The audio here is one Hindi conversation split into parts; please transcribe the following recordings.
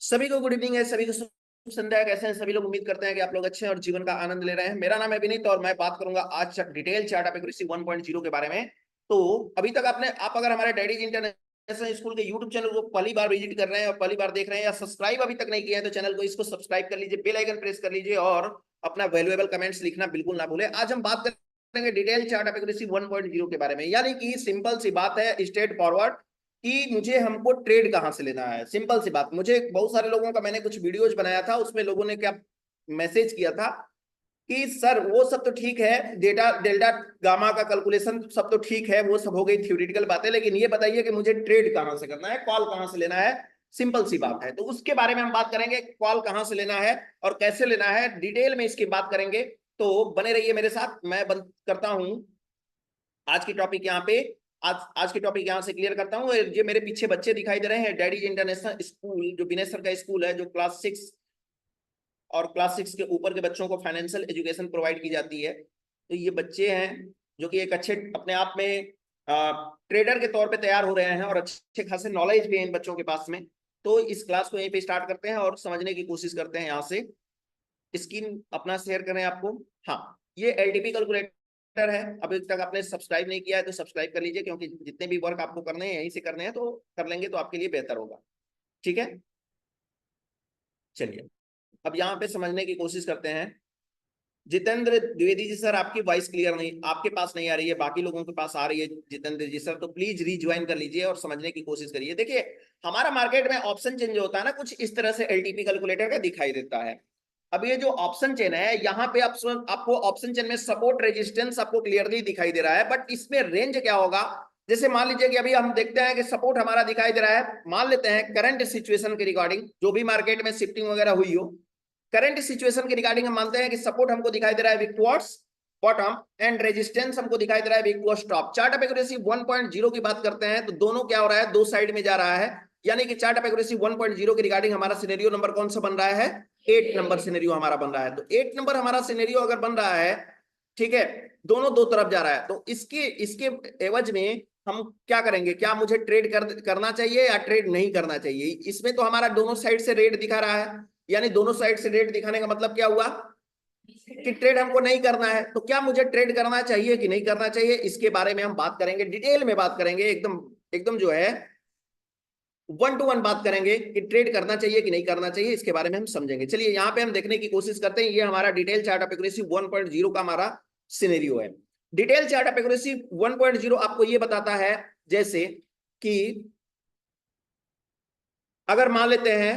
सभी को गुड इवनिंग है। सभी को शुभ संध्या है। कैसे हैं सभी लोग? उम्मीद करते हैं कि आप लोग अच्छे हैं और जीवन का आनंद ले रहे हैं। मेरा नाम है विनीत और मैं बात करूंगा आज डिटेल चार्ट ऑफ एक्यूरेसी 1.0 के बारे में। तो अभी तक आप अगर हमारे डैडीज इंटरनेशनल स्कूल के यूट्यूब चैनल को पहली बार विजिट कर रहे हैं और पहली बार देख रहे हैं या सब्सक्राइब अभी तक नहीं किया है तो चैनल को इसको सब्सक्राइब कर लीजिए, बेल आइकन प्रेस कर लीजिए और अपना वैल्यूएबल कमेंट्स लिखना बिल्कुल ना भूले। आज हम बात करेंगे डिटेल चार्ट ऑफ एक्यूरेसी 1.0 के बारे में, यानी कि सिंपल सी बात है, स्ट्रेट फॉरवर्ड कि मुझे हमको ट्रेड कहां से लेना है। सिंपल सी बात। मुझे बहुत सारे लोगों का मैंने कुछ वीडियोज बनाया था, उसमें लोगों ने क्या मैसेज किया था कि सर वो सब तो ठीक है, डेटा डेल्टा गामा का कैलकुलेशन सब तो ठीक है, वो सब हो गई थ्योरेटिकल बातें, लेकिन ये बताइए कि मुझे ट्रेड कहां से करना है, कॉल कहां से लेना है। सिंपल सी बात है, तो उसके बारे में हम बात करेंगे। कॉल कहां से लेना है और कैसे लेना है, डिटेल में इसकी बात करेंगे। तो बने रहिए मेरे साथ। मैं बंद करता हूं आज की टॉपिक यहाँ पे। आज की टॉपिक यहाँ से क्लियर करता हूँ। ये मेरे पीछे बच्चे दिखाई दे रहे हैं, डैडीज इंटरनेशनल स्कूल जो विनय सर का स्कूल है, जो क्लास 6 और क्लास 6 के ऊपर के बच्चों को फाइनेंशियल एजुकेशन प्रोवाइड की जाती है। तो ये बच्चे हैं जो कि एक अच्छे अपने आप में ट्रेडर के तौर पे तैयार हो रहे हैं और अच्छे खासे नॉलेज भी है इन बच्चों के पास में। तो इस क्लास को यहीं पे स्टार्ट करते हैं और समझने की कोशिश करते हैं। यहाँ से स्क्रीन अपना शेयर करें आपको। हाँ, ये एलटीपी कैलकुलेटर है। अभी तक आपने सब्सक्राइब नहीं किया है तो सब्सक्राइब कर लीजिए, क्योंकि जितने भी वर्क आपको करने हैं यहीं से करने हैं, तो कर लेंगे तो आपके लिए बेहतर होगा। ठीक है, चलिए अब यहाँ पे समझने की कोशिश करते हैं। जितेंद्र द्विवेदी जी सर, आपकी वॉइस क्लियर नहीं, आपके पास नहीं आ रही है, बाकी लोगों के पास आ रही है। जितेंद्र जी सर, तो प्लीज रीज्वाइन कर लीजिए और समझने की कोशिश करिए। देखिए, हमारा मार्केट में ऑप्शन चेंज होता है ना, कुछ इस तरह से एलटीपी कैलकुलेटर का दिखाई देता है। अब ये जो ऑप्शन चेन है, यहाँ पे आपको ऑप्शन चेन में सपोर्ट रेजिस्टेंस आपको क्लियरली दिखाई दे रहा है, बट इसमें रेंज क्या होगा? जैसे मान लीजिए कि अभी हम देखते हैं कि सपोर्ट हमारा दिखाई दे रहा है। मान लेते हैं करंट सिचुएशन के रिगार्डिंग, जो भी मार्केट में शिफ्टिंग वगैरह हुई हो, करंट सिचुएशन के रिगार्डिंग हम मानते हैं कि सपोर्ट हमको दिखाई दे रहा है weak towards bottom and resistance हमको दिखाई दे रहा है weak towards top. Chart of accuracy 1.0 की बात करते हैं तो दोनों क्या हो रहा है, दो साइड में जा रहा है। यानी कि चार्ट ऑफ एक्यूरेसी 1.0 के रिगार्डिंग हमारा सिनेरियो नंबर कौन सा बन रहा है? 8 नंबर सिनेरियो हमारा बन रहा है। तो 8 नंबर हमारा सिनेरियो अगर बन रहा है, ठीक है, दोनों दो तरफ जा रहा है, तो इसके इसके एवज में हम क्या करेंगे? क्या मुझे ट्रेड करना चाहिए या ट्रेड नहीं करना चाहिए? इसमें तो हमारा दोनों साइड से रेट दिखा रहा है, यानी दोनों साइड से रेट दिखाने का मतलब क्या हुआ कि ट्रेड हमको नहीं करना है। तो क्या मुझे ट्रेड करना चाहिए कि नहीं करना चाहिए, इसके बारे में हम बात करेंगे, डिटेल में बात करेंगे, एकदम एकदम जो है 1 to 1 बात करेंगे कि ट्रेड करना चाहिए कि नहीं करना चाहिए, इसके बारे में हम समझेंगे। चलिए यहाँ पे हम देखने की कोशिश करते हैं। ये हमारा डिटेल चार्ट ऑफ एक्यूरेसी 1.0 का हमारा सिनेरियो है। डिटेल चार्ट ऑफ एक्यूरेसी 1.0 आपको ये बताता है, जैसे कि अगर मान लेते हैं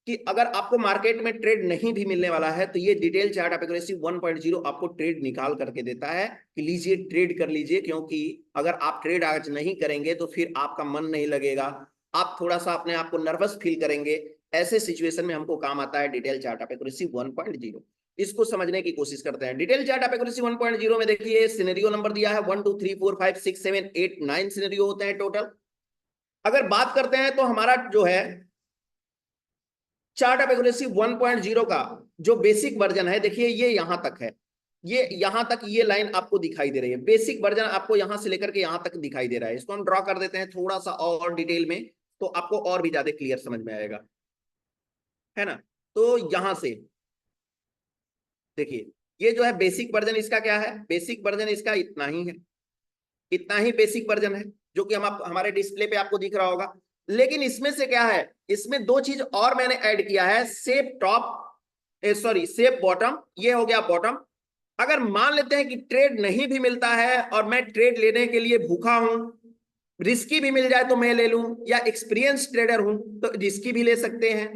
कि अगर आपको मार्केट में ट्रेड नहीं भी मिलने वाला है, तो ये डिटेल चार्ट ऑफ एक्यूरेसी 1.0 आपको ट्रेड निकाल करके देता है कि लीजिए ट्रेड कर लीजिए। क्योंकि अगर आप ट्रेड आज नहीं करेंगे तो फिर आपका मन नहीं लगेगा, आप थोड़ा सा अपने आप को नर्वस फील करेंगे। ऐसे सिचुएशन में हमको काम आता है डिटेल चार्ट ऑफ एक्यूरेसी 1.0। इसको समझने की कोशिश करते हैं। डिटेल चार्ट ऑफ एक्यूरेसी 1.0 में देखिए सिनेरियो नंबर दिया है 1 2 3 4 5 6 7 8 9 सिनेरियो होते हैं टोटल। अगर बात करते हैं तो हमारा जो है चार्ट ऑफ एक्यूरेसी 1.0 का जो बेसिक वर्जन है, देखिए ये यहां तक है, ये यहां तक ये लाइन आपको दिखाई दे रही है। बेसिक वर्जन आपको यहां से लेकर के यहां तक दिखाई दे रहा है। इसको हम ड्रॉ कर देते हैं थोड़ा सा और डिटेल में, तो आपको और भी ज्यादा क्लियर समझ में आएगा, है ना। तो यहां से देखिए, ये जो है बेसिक वर्जन, इसका क्या है? बेसिक वर्जन इसका इतना ही है, इतना ही बेसिक वर्जन है, जो कि हमारे डिस्प्ले पे आपको दिख रहा होगा। लेकिन इसमें से क्या है, इसमें दो चीज और मैंने ऐड किया है। सेप टॉप, सॉरी सेप बॉटम, ये हो गया बॉटम। अगर मान लेते हैं कि ट्रेड नहीं भी मिलता है और मैं ट्रेड लेने के लिए भूखा हूं, रिस्की भी मिल जाए तो मैं ले लूं, या एक्सपीरियंस ट्रेडर हूं तो रिस्की भी ले सकते हैं।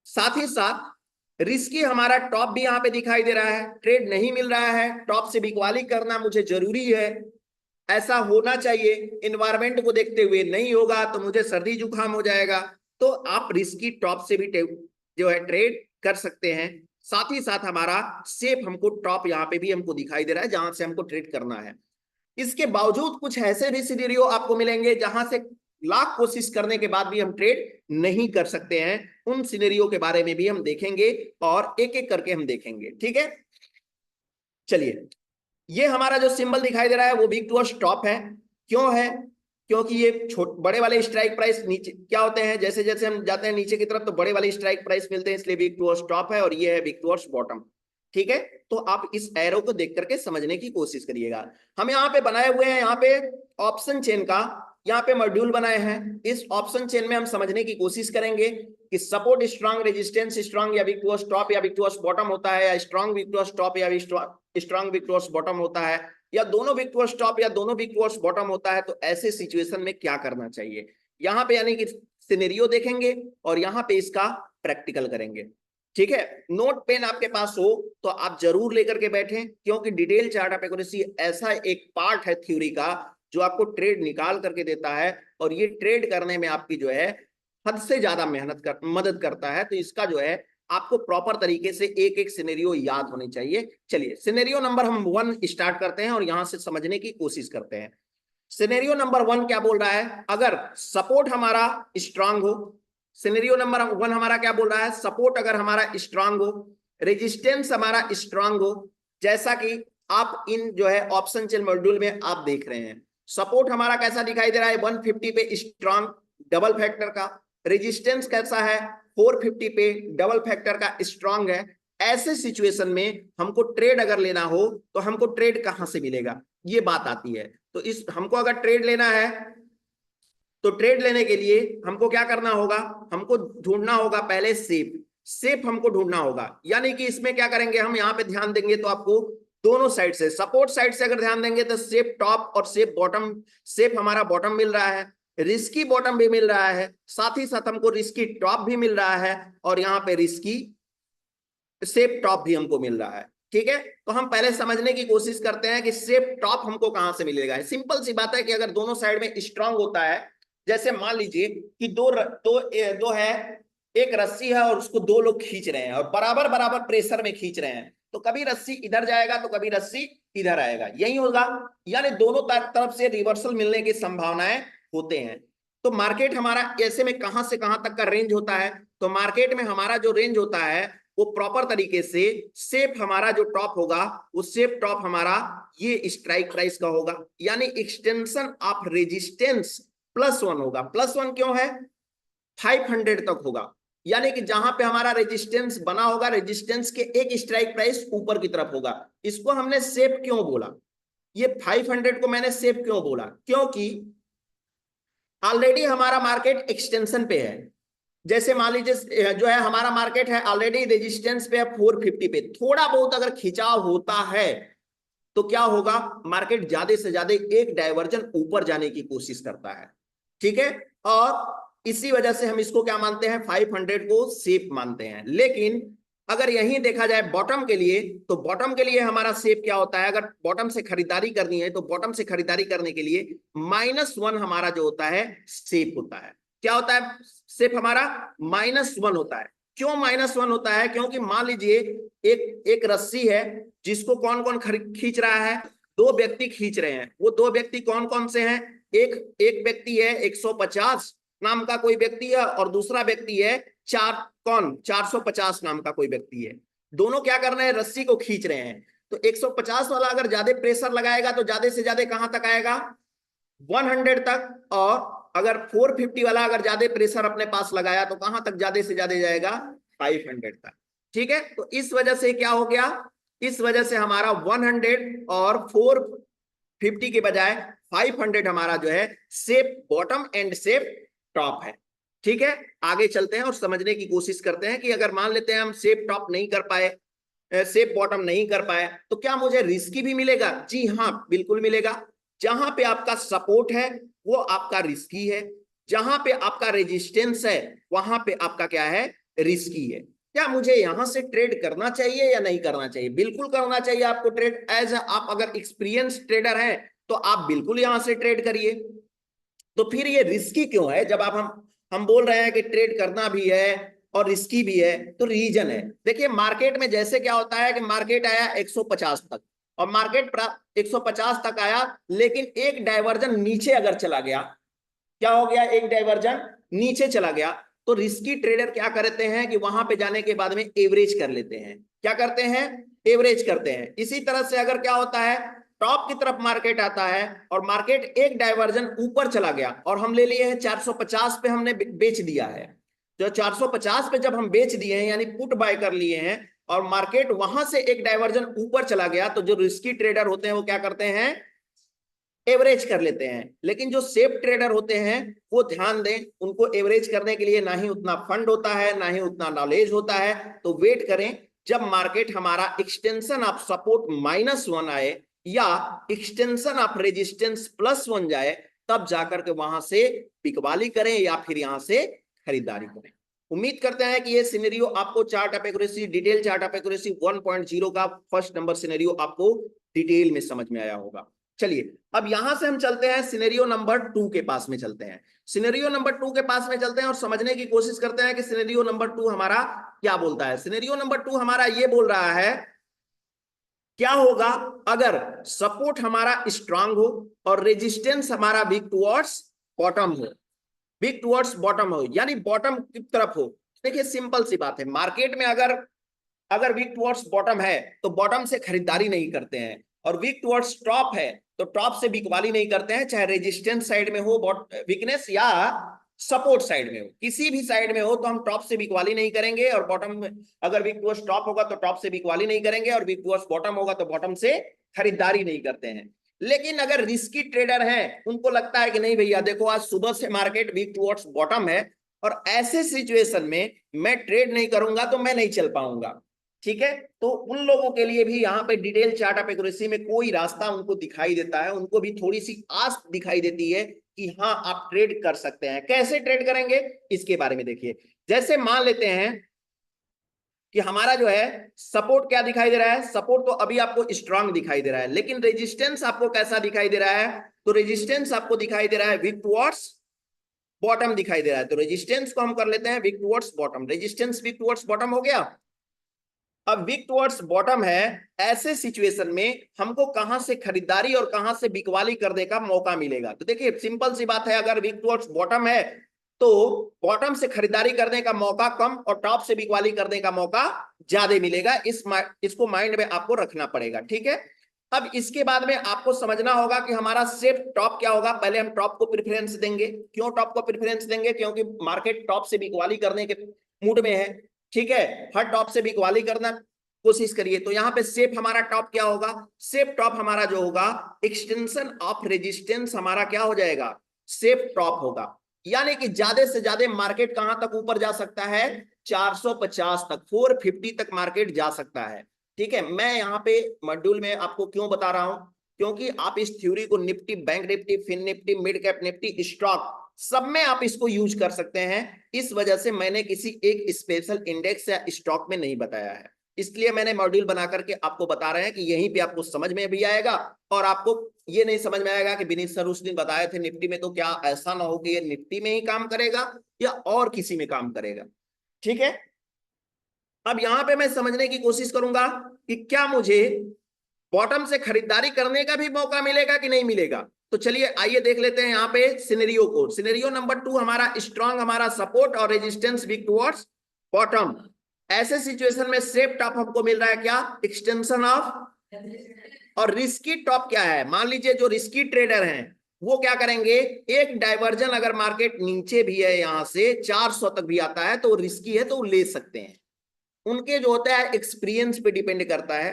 साथ ही साथ रिस्की हमारा टॉप भी यहां पे दिखाई दे रहा है, ट्रेड नहीं मिल रहा है, टॉप से बिकवाली करना मुझे जरूरी है, ऐसा होना चाहिए। इन्वायरमेंट को देखते हुए नहीं होगा तो मुझे सर्दी जुकाम हो जाएगा, तो आप रिस्की टॉप से भी जो है ट्रेड कर सकते हैं। साथ ही साथ हमारा सेफ हमको टॉप यहाँ पे भी हमको दिखाई दे रहा है जहां से हमको ट्रेड करना है। इसके बावजूद कुछ ऐसे भी सिनेरियो आपको मिलेंगे जहां से लाख कोशिश करने के बाद भी हम ट्रेड नहीं कर सकते हैं। उन सिनेरियो के बारे में भी हम देखेंगे और एक एक करके हम देखेंगे, ठीक है। चलिए, ये हमारा जो सिंबल दिखाई दे रहा है वो वीक टू स्टॉप है। क्यों है? क्योंकि ये बड़े वाले स्ट्राइक प्राइस नीचे क्या होते हैं, जैसे जैसे हम जाते हैं नीचे की तरफ तो बड़े वाले स्ट्राइक प्राइस मिलते हैं, इसलिए वीक टुवर्ड्स टॉप है और ये है वीक टुवर्ड्स बॉटम। ठीक है, तो आप इस एरो को देख करके समझने की कोशिश करिएगा। हम यहाँ पे बनाए हुए हैं, यहाँ पे ऑप्शन चेन का यहाँ पे मॉड्यूल बनाए हैं। इस ऑप्शन चेन में हम समझने की कोशिश करेंगे कि सपोर्ट स्ट्रांग, रेजिस्टेंस स्ट्रांग या वीक टुवर्ड्स टॉप या वीक टुवर्ड्स बॉटम होता है, या स्ट्रांग वीक टुवर्ड्स टॉप या स्ट्रांग वीक टुवर्ड्स बॉटम होता है, या दोनों वीक टुवर्ड्स टॉप या दोनों वीक टुवर्ड्स बॉटम होता है। तो ऐसे सिचुएशन में क्या करना चाहिए, यहाँ पे यानी कि सिनेरियो देखेंगे और यहाँ पे इसका प्रैक्टिकल करेंगे। ठीक है, नोट पेन आपके पास हो तो आप जरूर लेकर के बैठें, क्योंकि डिटेल चार्ट ऑफ एक्यूरेसी ऐसा एक पार्ट है थ्योरी का जो आपको ट्रेड निकाल करके देता है, और ये ट्रेड करने में आपकी जो है हद से ज्यादा मदद करता है। तो इसका जो है आपको प्रॉपर तरीके से एक एक सिनेरियो याद होनी चाहिए। चलिए सिनेरियो नंबर हम 1 स्टार्ट करते हैं और यहां से समझने की कोशिश करते हैं। सिनेरियो नंबर 1 क्या बोल रहा है, अगर सपोर्ट हमारा स्ट्रांग हो, सिनेरियो नंबर 1 हमारा क्या बोल रहा है, सपोर्ट अगर हमारा स्ट्रांग हो, रेजिस्टेंस हमारा स्ट्रांग हो, जैसा कि आप इन जो है ऑप्शन चेन मॉड्यूल में आप देख रहे हैं। सपोर्ट हमारा कैसा दिखाई दे रहा है, 150 पे स्ट्रांग डबल फैक्टर का, रेजिस्टेंस कैसा है 450 पे डबल फैक्टर का स्ट्रांग है। ऐसे सिचुएशन में हमको ट्रेड अगर लेना हो तो हमको ट्रेड कहां से मिलेगा, ये बात आती है। तो इस हमको अगर ट्रेड लेना है तो ट्रेड लेने के लिए हमको क्या करना होगा, हमको ढूंढना होगा पहले सेप हमको ढूंढना होगा। यानी कि इसमें क्या करेंगे, हम यहाँ पे ध्यान देंगे तो आपको दोनों साइड से, सपोर्ट साइड से अगर ध्यान देंगे तो सेप टॉप और सेप बॉटम, सेप हमारा बॉटम मिल रहा है, रिस्की बॉटम भी मिल रहा है, साथ ही साथ हमको रिस्की टॉप भी मिल रहा है, और यहाँ पे रिस्की सेप टॉप भी हमको मिल रहा है। ठीक है, तो हम पहले समझने की कोशिश करते हैं कि सेप टॉप हमको कहां से मिलेगा। सिंपल सी बात है कि अगर दोनों साइड में स्ट्रांग होता है, जैसे मान लीजिए कि दो है, एक रस्सी है और उसको दो लोग खींच रहे हैं और बराबर बराबर प्रेशर में खींच रहे हैं, तो कभी रस्सी इधर जाएगा तो कभी रस्सी इधर आएगा, यही होगा। यानी दोनों तरफ से रिवर्सल मिलने की संभावनाएं होते हैं। तो मार्केट हमारा ऐसे में कहां से कहां तक का रेंज होता है, तो मार्केट में हमारा जो रेंज होता है वो प्रॉपर तरीके से सेप हमारा जो टॉप होगा वो सेप टॉप हमारा ये स्ट्राइक प्राइस का होगा, यानी एक्सटेंशन ऑफ रेजिस्टेंस +1 होगा। +1 क्यों है, 500 तक होगा, यानी कि जहां पे हमारा रेजिस्टेंस बना होगा, रेजिस्टेंस के एक स्ट्राइक प्राइस ऊपर की तरफ होगा। इसको हमने सेप क्यों बोला, ये 500 को मैंने सेप क्यों बोला, क्योंकि ऑलरेडी हमारा मार्केट एक्सटेंशन पे है। जैसे मान लीजिए जो है हमारा मार्केट है ऑलरेडी रेजिस्टेंस पे है 450 पे, थोड़ा बहुत अगर खिंचाव होता है तो क्या होगा, मार्केट ज्यादा से ज्यादा एक डायवर्जन ऊपर जाने की कोशिश करता है। ठीक है, और इसी वजह से हम इसको क्या मानते हैं, 500 को सेफ मानते हैं। लेकिन अगर यहीं देखा जाए बॉटम के लिए, तो बॉटम के लिए हमारा सेफ क्या होता है, अगर बॉटम से खरीदारी करनी है तो बॉटम से खरीदारी करने के लिए -1 हमारा जो होता है सेफ होता है। क्या होता है, सेफ हमारा -1 होता है। क्यों -1 होता है, क्योंकि मान लीजिए एक रस्सी है जिसको कौन कौन खींच रहा है, 2 व्यक्ति खींच रहे हैं। वो 2 व्यक्ति कौन कौन से हैं, एक व्यक्ति है 150 नाम का कोई व्यक्ति है, और दूसरा व्यक्ति है 450 नाम का कोई व्यक्ति है। दोनों क्या कर रहे हैं, रस्सी को खींच रहे हैं। तो 150 वाला अगर ज्यादा प्रेशर लगाएगा तो ज्यादा से ज्यादा कहां तक आएगा, 100 तक, और अगर 450 वाला अगर ज्यादा प्रेशर अपने पास लगाया तो कहां तक ज्यादा से ज्यादा जाएगा, 500 तक। ठीक है, तो इस वजह से क्या हो गया, इस वजह से हमारा 100 और 450 के बजाय 500 हमारा जो है safe bottom and safe top है। ठीक है, आगे चलते हैं और समझने की कोशिश करते हैं कि अगर मान लेते हैं हम सेफ टॉप नहीं कर पाए, सेफ बॉटम नहीं कर पाए, तो क्या मुझे रिस्की भी मिलेगा। जी हाँ, बिल्कुल मिलेगा। जहां पे आपका सपोर्ट है वो आपका रिस्की है, जहां पे आपका रेजिस्टेंस है वहां पे आपका क्या है, रिस्की है। क्या मुझे यहां से ट्रेड करना चाहिए या नहीं करना चाहिए, बिल्कुल करना चाहिए आपको ट्रेड। एज आप अगर एक्सपीरियंस ट्रेडर हैं तो आप बिल्कुल यहां से ट्रेड करिए। तो फिर ये रिस्की क्यों है, जब आप हम बोल रहे हैं कि ट्रेड करना भी है और रिस्की भी है, तो रीजन है। देखिए मार्केट में जैसे क्या होता है कि मार्केट आया 150 तक, और मार्केट 150 तक आया, लेकिन एक डायवर्जन नीचे अगर चला गया, क्या हो गया, एक डायवर्जन नीचे चला गया, तो रिस्की ट्रेडर क्या करते हैं कि वहां पे जाने के बाद में एवरेज कर लेते हैं। क्या करते हैं, एवरेज करते हैं। इसी तरह से अगर क्या होता है टॉप की तरफ मार्केट आता है और मार्केट एक डाइवर्जन ऊपर चला गया और हम ले लिए हैं 450 पे, हमने बेच दिया है। जो 450 पे जब हम बेच दिए हैं यानी पुट बाय कर लिए हैं और मार्केट वहां से एक डाइवर्जन ऊपर चला गया, तो जो रिस्की ट्रेडर होते हैं वो क्या करते हैं, एवरेज कर लेते हैं। लेकिन जो सेफ ट्रेडर होते हैं वो ध्यान दें, उनको एवरेज करने के लिए ना ही उतना फंड होता है ना ही उतना नॉलेज होता है। तो वेट करें जब मार्केट हमारा एक्सटेंशन ऑफ सपोर्ट -1 आए या एक्सटेंशन ऑफ रेजिस्टेंस +1 जाए, तब जाकर के वहां से बिकवाली करें या फिर यहां से खरीदारी करें। उम्मीद करते हैं कि ये सिनेरियो आपको chart of accuracy, detail chart of accuracy 1.0 का फर्स्ट नंबर सिनेरियो आपको डिटेल में समझ में आया होगा। चलिए अब यहां से हम चलते हैं सिनेरियो नंबर 2 के पास में चलते हैं। सिनेरियो नंबर 2 के पास में चलते हैं और समझने की कोशिश करते हैं कि सिनेरियो नंबर 2 हमारा क्या बोलता है। सिनेरियो नंबर 2 हमारा ये बोल रहा है क्या होगा अगर सपोर्ट हमारा स्ट्रांग हो और रेजिस्टेंस हमारा वीक टुवर्ड्स बॉटम हो, वीक टुवर्ड्स बॉटम हो, यानी बॉटम की तरफ हो। देखिए सिंपल सी बात है, मार्केट में अगर वीक टुवर्ड्स बॉटम है तो बॉटम से खरीदारी नहीं करते हैं, और वीक टुवर्ड्स टॉप है तो टॉप से बिकवाली नहीं करते हैं, चाहे रेजिस्टेंस साइड में हो वीकनेस या सपोर्ट साइड में हो, किसी भी साइड में हो तो हम टॉप से बिकवाली नहीं करेंगे। और बॉटम में अगर वीक टुवर्ड्स टॉप होगा तो टॉप से बिकवाली नहीं करेंगे, और वीक टुवर्ड्स बॉटम होगा तो बॉटम से खरीदारी नहीं करते हैं। लेकिन अगर रिस्की ट्रेडर हैं, उनको लगता है कि नहीं भैया देखो आज सुबह से मार्केट वीक टुवर्ड्स बॉटम है और ऐसे सिचुएशन में मैं ट्रेड नहीं करूंगा तो मैं नहीं चल पाऊंगा, ठीक है। तो उन लोगों के लिए भी यहाँ पे डिटेल चार्ट ऑफ एक्यूरेसी में कोई रास्ता उनको दिखाई देता है, उनको भी थोड़ी सी आस दिखाई देती है कि हाँ आप ट्रेड कर सकते हैं। कैसे ट्रेड करेंगे इसके बारे में देखिए। जैसे मान लेते हैं कि हमारा जो है सपोर्ट क्या दिखाई दे रहा है, सपोर्ट तो अभी आपको स्ट्रांग दिखाई दे रहा है, लेकिन रेजिस्टेंस आपको कैसा दिखाई दे रहा है, तो रेजिस्टेंस आपको दिखाई दे रहा है वीक टुवर्ड्स बॉटम दिखाई दे रहा है। तो रेजिस्टेंस को हम कर लेते हैं weak towards bottom, resistance weak towards bottom हो गया। अब वीक टुवर्ड्स बॉटम है, ऐसे सिचुएशन में हमको कहां से खरीदारी और कहां से बिकवाली करने का मौका मिलेगा। तो देखिए सिंपल सी बात है, अगर वीक टुवर्ड्स बॉटम है तो बॉटम से खरीदारी करने का मौका कम और टॉप से बिकवाली करने का मौका ज्यादा मिलेगा। इसको माइंड में आपको रखना पड़ेगा, ठीक है। अब इसके बाद में आपको समझना होगा कि हमारा सेफ टॉप क्या होगा। पहले हम टॉप को प्रेफरेंस देंगे। क्यों टॉप को प्रेफरेंस देंगे, क्योंकि मार्केट टॉप से बिकवाली करने के मूड में है, ठीक है। हर टॉप से बिकवाली करना कोशिश करिए। तो यहाँ पे सेफ हमारा टॉप क्या होगा, सेफ टॉप हमारा जो होगा एक्सटेंशन ऑफ रेजिस्टेंस हमारा क्या हो जाएगा, सेफ टॉप होगा। यानी कि ज्यादा से ज्यादा मार्केट कहां तक ऊपर जा सकता है, 450 तक, 450 तक मार्केट जा सकता है, ठीक है। मैं यहाँ पे मॉड्यूल में आपको क्यों बता रहा हूं, क्योंकि आप इस थ्योरी को Nifty, bank Nifty, fin Nifty, mid cap Nifty, stock सब में आप इसको यूज कर सकते हैं। इस वजह से मैंने किसी एक स्पेशल इंडेक्स या स्टॉक में नहीं बताया है, इसलिए मैंने मॉड्यूल बना करके आपको बता रहे हैं कि यहीं पे आपको समझ में भी आएगा। और आपको ये नहीं समझ में आएगा कि विनीत सर उस दिन बताए थे निफ्टी में, तो क्या ऐसा ना हो कि ये निफ्टी में ही काम करेगा या और किसी में काम करेगा, ठीक है। अब यहां पे मैं समझने की कोशिश करूंगा कि क्या मुझे बॉटम से खरीदारी करने का भी मौका मिलेगा कि नहीं मिलेगा। तो चलिए आइए देख लेते हैं यहाँ पे सिनेरियो को। सिनेरियो नंबर 2 हमारा स्ट्रांग, हमारा सपोर्ट और रेजिस्टेंस वीक टुवर्ड्स बॉटम। ऐसे सिचुएशन में सेफ टॉप हमको मिल रहा है क्या, एक्सटेंशन ऑफ। और रिस्की टॉप क्या है, मान लीजिए जो रिस्की ट्रेडर हैं वो क्या करेंगे, एक डाइवर्जन अगर मार्केट नीचे भी है यहां से 400 तक भी आता है तो रिस्की है तो वो ले सकते हैं। उनके जो होता है एक्सपीरियंस पे डिपेंड करता है,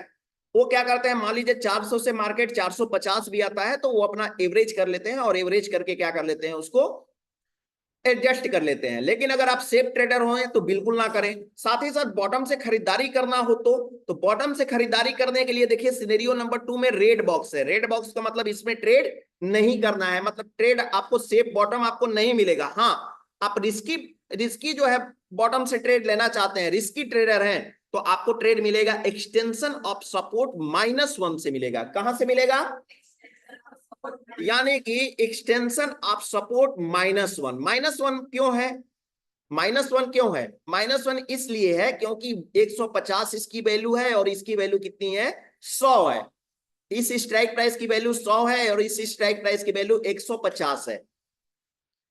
वो क्या करते हैं, मान लीजिए 400 से मार्केट 450 भी आता है तो वो अपना एवरेज कर लेते हैं और एवरेज करके क्या कर लेते हैं, उसको एडजस्ट कर लेते हैं। लेकिन अगर आप सेफ ट्रेडर हो तो बिल्कुल ना करें। साथ ही साथ बॉटम से खरीदारी करना हो तो बॉटम से खरीदारी करने के लिए देखिए सिनेरियो नंबर 2 में रेड बॉक्स है। रेड बॉक्स का मतलब इसमें ट्रेड नहीं करना है, मतलब ट्रेड आपको सेफ बॉटम आपको नहीं मिलेगा। हाँ आप रिस्की जो है बॉटम से ट्रेड लेना चाहते हैं, रिस्की ट्रेडर हैं, तो आपको ट्रेड मिलेगा एक्सटेंशन ऑफ सपोर्ट -1 से मिलेगा। कहां से मिलेगा, यानी कि एक्सटेंशन ऑफ सपोर्ट -1। -1 क्यों है, -1 क्यों है, -1 इसलिए है क्योंकि 150 इसकी वैल्यू है और इसकी वैल्यू कितनी है, 100 है। इस स्ट्राइक प्राइस की वैल्यू 100 है और इस स्ट्राइक प्राइस की वैल्यू 150 है।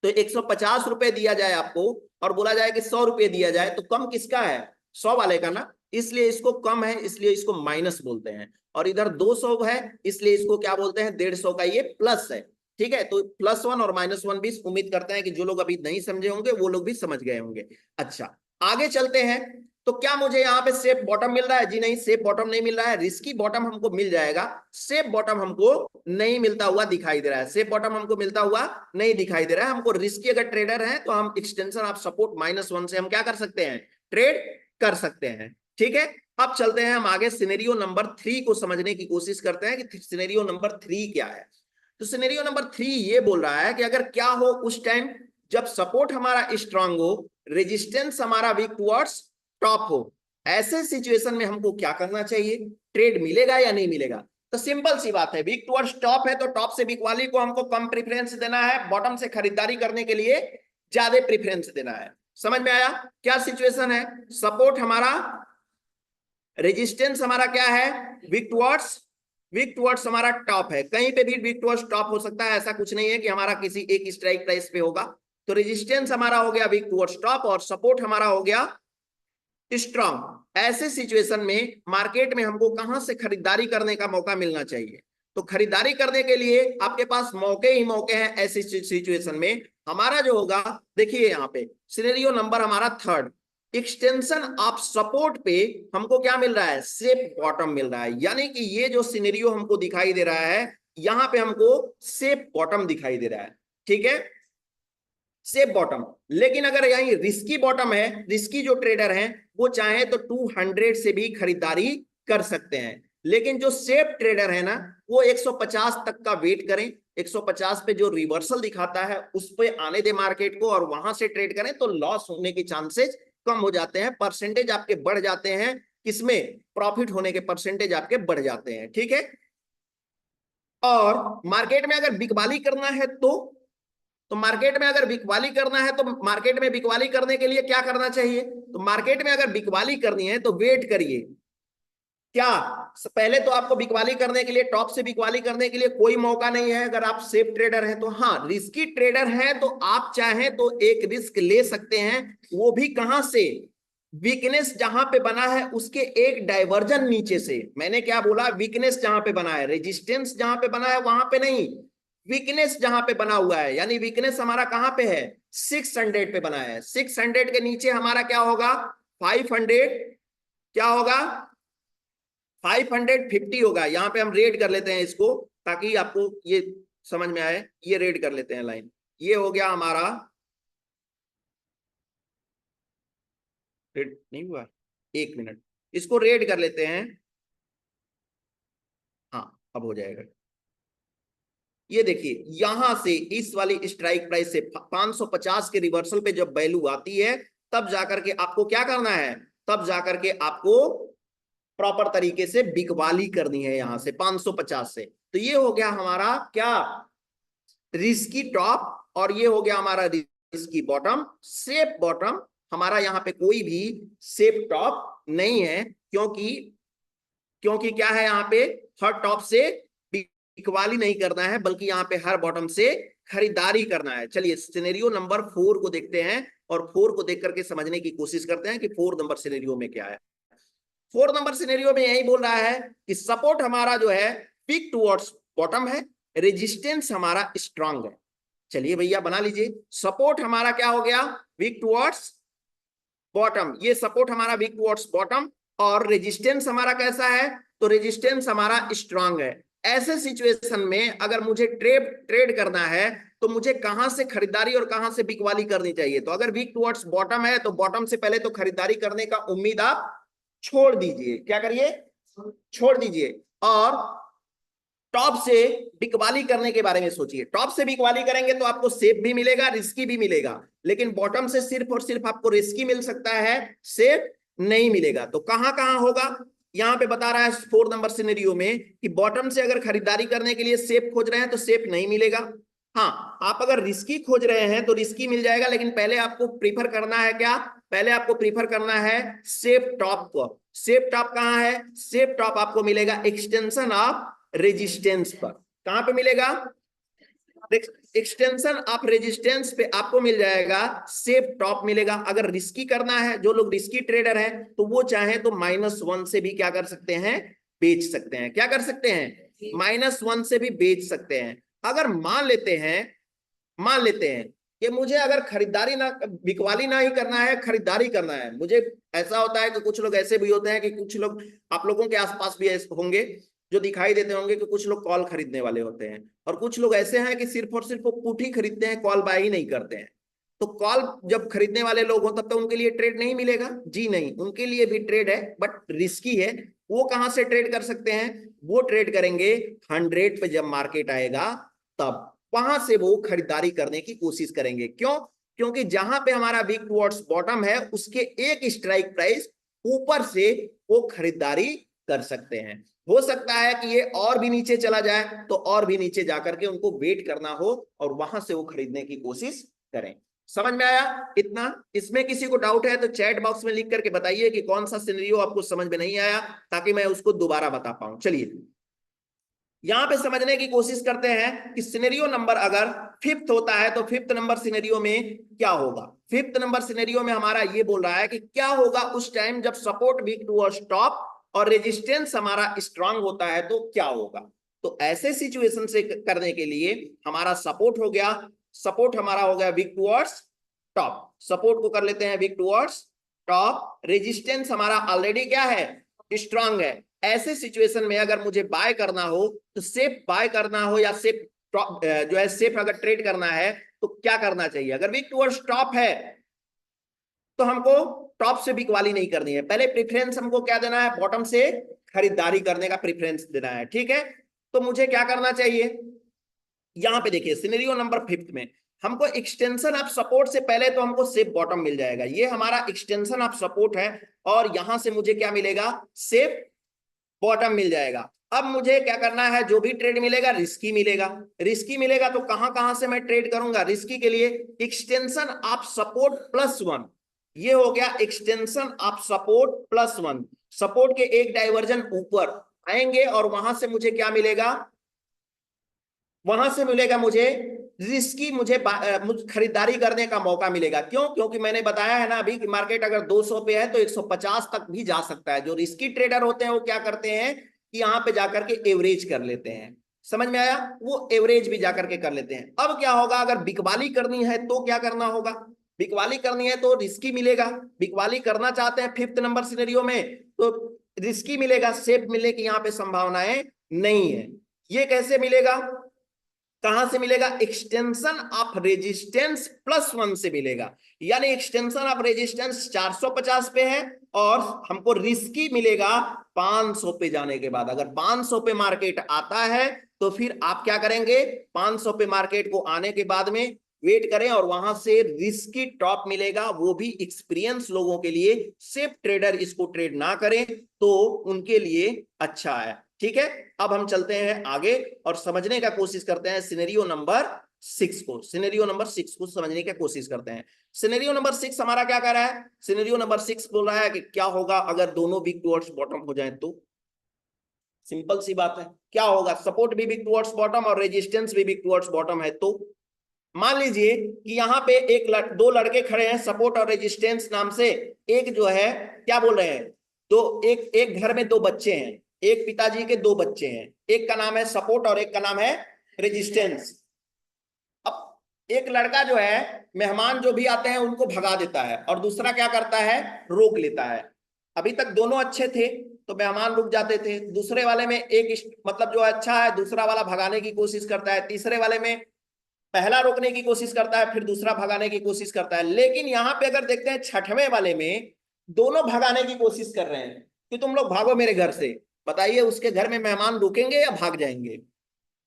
तो 150 रुपए दिया जाए आपको और बोला जाए कि 100 रुपए दिया जाए, तो कम किसका है, 100 वाले का ना। इसलिए इसको कम है, इसलिए इसको माइनस बोलते हैं, और इधर 200 है इसलिए इसको क्या बोलते हैं, 150 का ये प्लस है। ठीक है, तो +1 और -1 भी उम्मीद करते हैं कि जो लोग अभी नहीं समझे होंगे वो लोग भी समझ गए होंगे। अच्छा, आगे चलते हैं। तो क्या मुझे यहाँ पे सेफ बॉटम मिल रहा है? जी नहीं, सेफ बॉटम नहीं मिल रहा है। रिस्की बॉटम हमको मिल जाएगा, सेफ बॉटम हमको नहीं मिलता हुआ दिखाई दे रहा है। सेफ बॉटम हमको मिलता हुआ नहीं दिखाई दे रहा है हमको। रिस्की अगर ट्रेडर है तो हम एक्सटेंशन ऑफ सपोर्ट -1 से हम क्या कर सकते हैं, ट्रेड कर सकते हैं। ठीक है, अब चलते हैं हम आगे, सिनेरियो नंबर 3 को समझने की कोशिश करते हैं कि सिनेरियो नंबर 3 क्या है। तो सिनेरियो नंबर 3 ये बोल रहा है कि अगर क्या हो उस टाइम जब सपोर्ट हमारा स्ट्रांग हो, रेजिस्टेंस हमारा वीक टुवर्ड्स टॉप हो, ऐसे सिचुएशन में हमको क्या करना चाहिए, ट्रेड मिलेगा या नहीं मिलेगा? तो सिंपल सी बात है, वीक टुवर्ड्स टॉप है तो टॉप से वीक वाली को हमको कम प्रेफरेंस देना है, बॉटम से खरीदारी करने के लिए ज्यादा प्रेफरेंस देना है। समझ में आया क्या सिचुएशन है? सपोर्ट हमारा, रेजिस्टेंस हमारा क्या है, वीक टुवर्ड्स हमारा टॉप है। कहीं पे भी वीक टुवर्ड्स टॉप हो सकता है, ऐसा कुछ नहीं है कि हमारा किसी एक स्ट्राइक प्राइस पे होगा। तो रेजिस्टेंस हमारा हो गया वीक टुवर्ड्स टॉप और सपोर्ट हमारा हो गया स्ट्रॉन्ग। ऐसे सिचुएशन में मार्केट में हमको कहां से खरीदारी करने का मौका मिलना चाहिए? तो खरीदारी करने के लिए आपके पास मौके ही मौके हैं। ऐसी सिचुएशन में हमारा जो होगा, देखिए यहाँ पे सिनेरियो नंबर हमारा 3, एक्सटेंशन ऑफ सपोर्ट पे हमको क्या मिल रहा है, सेफ बॉटम मिल रहा है। यानी कि ये जो सिनेरियो हमको दिखाई दे रहा है, यहां पे हमको सेफ बॉटम दिखाई दे रहा है। ठीक है, सेफ बॉटम। लेकिन अगर यही रिस्की बॉटम है, रिस्की जो ट्रेडर हैं वो चाहे तो 200 से भी खरीदारी कर सकते हैं। लेकिन जो सेफ ट्रेडर है ना, वो 150 तक का वेट करें। 150 पे जो रिवर्सल दिखाता है उस पे आने दे मार्केट को और वहां से ट्रेड करें, तो लॉस होने के चांसेस कम हो जाते हैं, परसेंटेज आपके बढ़ जाते हैं। किसमें? प्रॉफिट होने के परसेंटेज आपके बढ़ जाते हैं। ठीक है, और मार्केट में अगर बिकवाली करना है तो मार्केट में अगर बिकवाली करना है तो मार्केट में बिकवाली करने के लिए क्या करना चाहिए? तो मार्केट में अगर बिकवाली करनी है तो वेट करिए। क्या पहले तो आपको बिकवाली करने के लिए, टॉप से बिकवाली करने के लिए कोई मौका नहीं है अगर आप सेफ ट्रेडर हैं तो। हाँ, रिस्की ट्रेडर हैं तो आप चाहें तो एक रिस्क ले सकते हैं, वो भी कहां से, वीकनेस जहां पे बना है उसके एक डाइवर्जन नीचे से। मैंने क्या बोला, वीकनेस जहां पे बना है, रेजिस्टेंस जहां पे बना है वहां पे नहीं, वीकनेस जहां पे बना हुआ है। यानी वीकनेस हमारा कहां पे है, 600 पे बना है। 600 के नीचे हमारा क्या होगा, 500, क्या होगा, 550 होगा। यहाँ पे हम रेड कर लेते हैं इसको ताकि आपको ये समझ में आए। ये रेड कर लेते हैं लाइन, ये हो गया हमारा, रेड नहीं हुआ, 1 मिनट, इसको रेड कर लेते हैं। हाँ, अब हो जाएगा। ये देखिए, यहां से इस वाली स्ट्राइक प्राइस से 550 के रिवर्सल पे जब वैल्यू आती है, तब जाकर के आपको क्या करना है, तब जाकर के आपको प्रॉपर तरीके से बिकवाली करनी है यहां से 550 से। तो ये हो गया हमारा क्या, रिस्की टॉप, और ये हो गया हमारा रिस्की बॉटम। सेफ बॉटम हमारा यहाँ पे कोई भी सेफ टॉप नहीं है, क्योंकि क्योंकि क्या है, यहाँ पे हर टॉप से बिकवाली नहीं करना है, बल्कि यहाँ पे हर बॉटम से खरीदारी करना है। चलिए सिनेरियो नंबर 4 को देखते हैं और 4 को देख करके समझने की कोशिश करते हैं कि 4 नंबर सिनेरियो में क्या है। 4 नंबर सिनेरियो में यही बोल रहा है कि सपोर्ट हमारा जो है पीक टुवर्ड्स बॉटम है, रेजिस्टेंस हमारा स्ट्रांग है। चलिए भैया बना लीजिए, सपोर्ट हमारा क्या हो गया, वीक टुवर्ड्स बॉटम। ये सपोर्ट हमारा वीक टुवर्ड्स बॉटम, और रेजिस्टेंस हमारा कैसा है, तो रेजिस्टेंस हमारा स्ट्रांग है। ऐसे सिचुएशन में अगर मुझे ट्रेड करना है तो मुझे कहां से खरीदारी और कहां से बिकवाली करनी चाहिए? तो अगर वीक टुवर्ड्स बॉटम है तो बॉटम से पहले तो खरीदारी करने का उम्मीद आप छोड़ दीजिए। क्या करिए, छोड़ दीजिए, और टॉप से बिकवाली करने के बारे में सोचिए। टॉप से बिकवाली करेंगे तो आपको सेफ भी मिलेगा, रिस्की भी मिलेगा, लेकिन बॉटम से सिर्फ और सिर्फ आपको रिस्की मिल सकता है, सेफ नहीं मिलेगा। तो कहां कहां होगा, यहां पे बता रहा है 4 नंबर सिनेरियो में कि बॉटम से अगर खरीदारी करने के लिए सेफ खोज रहे हैं तो सेफ नहीं मिलेगा। हाँ, आप अगर रिस्की खोज रहे हैं तो रिस्की मिल जाएगा, लेकिन पहले आपको प्रीफर करना है क्या, पहले आपको प्रीफर करना है सेफ टॉप को। सेफ टॉप कहां है, सेफ टॉप आपको मिलेगा एक्सटेंशन ऑफ रेजिस्टेंस पर। कहां पे मिलेगा, एक्सटेंशन ऑफ रेजिस्टेंस पे आपको मिल जाएगा सेफ टॉप मिलेगा। अगर रिस्की करना है, जो लोग रिस्की ट्रेडर हैं, तो वो चाहे तो -1 से भी क्या कर सकते हैं, बेच सकते हैं। क्या कर सकते हैं, -1 से भी बेच सकते हैं। अगर मान लेते हैं कि मुझे अगर खरीदारी ना, बिकवाली ना ही करना है, खरीदारी करना है मुझे। ऐसा होता है कि कुछ लोग ऐसे भी होते हैं कि कुछ लोग, आप लोगों के आसपास भी ऐसे होंगे जो दिखाई देते होंगे कि कुछ लोग कॉल खरीदने वाले होते हैं, और कुछ लोग ऐसे हैं कि सिर्फ और सिर्फ पुट ही खरीदते हैं, कॉल बाय ही नहीं करते हैं। तो कॉल जब खरीदने वाले लोग हो तब तो उनके लिए ट्रेड नहीं मिलेगा जी, नहीं, उनके लिए भी ट्रेड है बट रिस्की है। वो कहां से ट्रेड कर सकते हैं, वो ट्रेड करेंगे 100 पे जब मार्केट आएगा तब, वहां से वो खरीदारी करने की कोशिश करेंगे। क्यों, क्योंकि जहां पे हमारा वीक टुवर्ड्स बॉटम है उसके एक स्ट्राइक प्राइस ऊपर से वो खरीदारी कर सकते हैं। हो सकता है कि ये और भी नीचे चला जाए, तो और भी नीचे जाकर के उनको वेट करना हो और वहां से वो खरीदने की कोशिश करें। समझ में आया इतना? इसमें किसी को डाउट है तो चैट बॉक्स में लिख करके बताइए कि कौन सा सिनेरियो आपको समझ में नहीं आया, ताकि मैं उसको दोबारा बता पाऊं। चलिए यहां पे समझने की कोशिश करते हैं कि सिनेरियो नंबर अगर 5th होता है तो 5th नंबर सिनेरियो में क्या होगा। 5th नंबर सिनेरियो में हमारा ये बोल रहा है कि क्या होगा उस टाइम जब सपोर्ट वीक टुवर्ड्स टॉप और रेजिस्टेंस हमारा स्ट्रांग होता है तो क्या होगा। तो ऐसे सिचुएशन से करने के लिए हमारा सपोर्ट हो गया, सपोर्ट हमारा हो गया वीक टुवर्ड्स टॉप, सपोर्ट को कर लेते हैं वीक टुवर्ड्स टॉप। रेजिस्टेंस हमारा ऑलरेडी क्या है, स्ट्रांग है। ऐसे सिचुएशन में अगर मुझे बाय करना हो तो सेफ बाय करना हो या सेफ जो है सेफ अगर ट्रेड करना है तो क्या करना चाहिए। अगर वीक टुवर्ड्स टॉप है तो हमको टॉप से बिकवाली नहीं करनी है, पहले प्रेफरेंस हमको क्या देना है, बॉटम से खरीदारी करने का प्रेफरेंस देना है। ठीक है, तो मुझे क्या करना चाहिए, यहां पे देखिए सिनेरियो नंबर 5th में हमको एक्सटेंशन ऑफ सपोर्ट से पहले तो हमको सेफ बॉटम मिल जाएगा। ये हमारा एक्सटेंशन ऑफ सपोर्ट है और यहां से मुझे क्या मिलेगा, सेफ बॉटम मिल जाएगा। अब मुझे क्या करना है, जो भी ट्रेड मिलेगा रिस्की मिलेगा। रिस्की मिलेगा तो कहां कहां से मैं ट्रेड करूंगा, रिस्की के लिए एक्सटेंशन ऑफ सपोर्ट +1, ये हो गया एक्सटेंशन ऑफ सपोर्ट +1। सपोर्ट के एक डाइवर्जन ऊपर आएंगे और वहां से मुझे क्या मिलेगा, वहां से मिलेगा मुझे रिस्की, मुझे खरीदारी करने का मौका मिलेगा। क्यों, क्योंकि मैंने बताया है ना अभी कि मार्केट अगर 200 पे है तो 150 तक भी जा सकता है। जो रिस्की ट्रेडर होते हैं वो क्या करते हैं कि यहाँ पे जाकर के एवरेज कर लेते हैं। समझ में आया, वो एवरेज भी जाकर के कर लेते हैं। अब क्या होगा, अगर बिकवाली करनी है तो क्या करना होगा, बिकवाली करनी है तो रिस्की मिलेगा। बिकवाली करना चाहते हैं 5th नंबर सिनेरियो में तो रिस्की मिलेगा, सेफ मिलने की यहाँ पे संभावनाएं नहीं है। ये कैसे मिलेगा, कहां से मिलेगा, एक्सटेंशन ऑफ रेजिस्टेंस +1 से मिलेगा। यानी एक्सटेंशन ऑफ रेजिस्टेंस 450 पे है और हमको रिस्की मिलेगा 500 पे जाने के बाद। अगर 500 पे मार्केट आता है तो फिर आप क्या करेंगे, 500 पे मार्केट को आने के बाद में वेट करें और वहां से रिस्की टॉप मिलेगा। वो भी एक्सपीरियंस लोगों के लिए, सेफ ट्रेडर इसको ट्रेड ना करें तो उनके लिए अच्छा है। ठीक है, अब हम चलते हैं आगे और समझने का कोशिश करते हैं सिनेरियो नंबर 6 को। सिनेरियो नंबर 6 को समझने की कोशिश करते हैं। सिनेरियो नंबर 6 हमारा क्या कर रहा है, सिनेरियो नंबर 6 बोल रहा है कि क्या होगा अगर दोनों वीक टुवर्ड्स बॉटम हो जाए तो। सिंपल सी बात है, क्या होगा, सपोर्ट भी वीक टुवर्ड्स बॉटम और रेजिस्टेंस भी वीक टुवर्ड्स बॉटम है तो मान लीजिए कि यहाँ पे दो लड़के खड़े हैं सपोर्ट और रेजिस्टेंस नाम से। एक जो है क्या बोल रहे हैं, एक घर में 2 बच्चे हैं, एक पिताजी के 2 बच्चे हैं, एक का नाम है सपोर्ट और एक का नाम है रेजिस्टेंस। अब एक लड़का जो है मेहमान जो भी आते हैं उनको भगा देता है और दूसरा क्या करता है, रोक लेता है। अभी तक दोनों अच्छे थे तो मेहमान रुक जाते थे, दूसरे वाले में एक मतलब जो अच्छा है दूसरा वाला भगाने की कोशिश करता है, तीसरे वाले में पहला रोकने की कोशिश करता है, फिर दूसरा भगाने की कोशिश करता है। लेकिन यहां पे अगर देखते हैं 6वें वाले में दोनों भगाने की कोशिश कर रहे हैं कि तुम लोग भागो मेरे घर से। बताइए उसके घर में मेहमान रुकेंगे या भाग जाएंगे,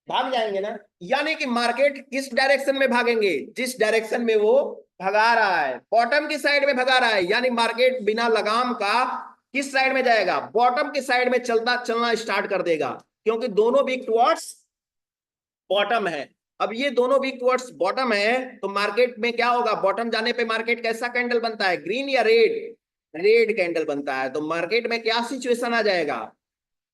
भाग जाएंगे ना। यानी कि मार्केट किस डायरेक्शन में भागेंगे, जिस डायरेक्शन में वो भगा रहा है, बॉटम की साइड में भगा रहा है। यानी मार्केट बिना लगाम का किस साइड में जाएगा, बॉटम की साइड में चलना स्टार्ट कर देगा, क्योंकि दोनों वीक टुवर्ड्स बॉटम है। अब ये दोनों वीक टुवर्ड्स बॉटम है तो मार्केट में क्या होगा, बॉटम जाने पे मार्केट कैसा कैंडल बनता है, ग्रीन या रेड, रेड कैंडल बनता है। तो मार्केट में क्या सिचुएशन आ जाएगा,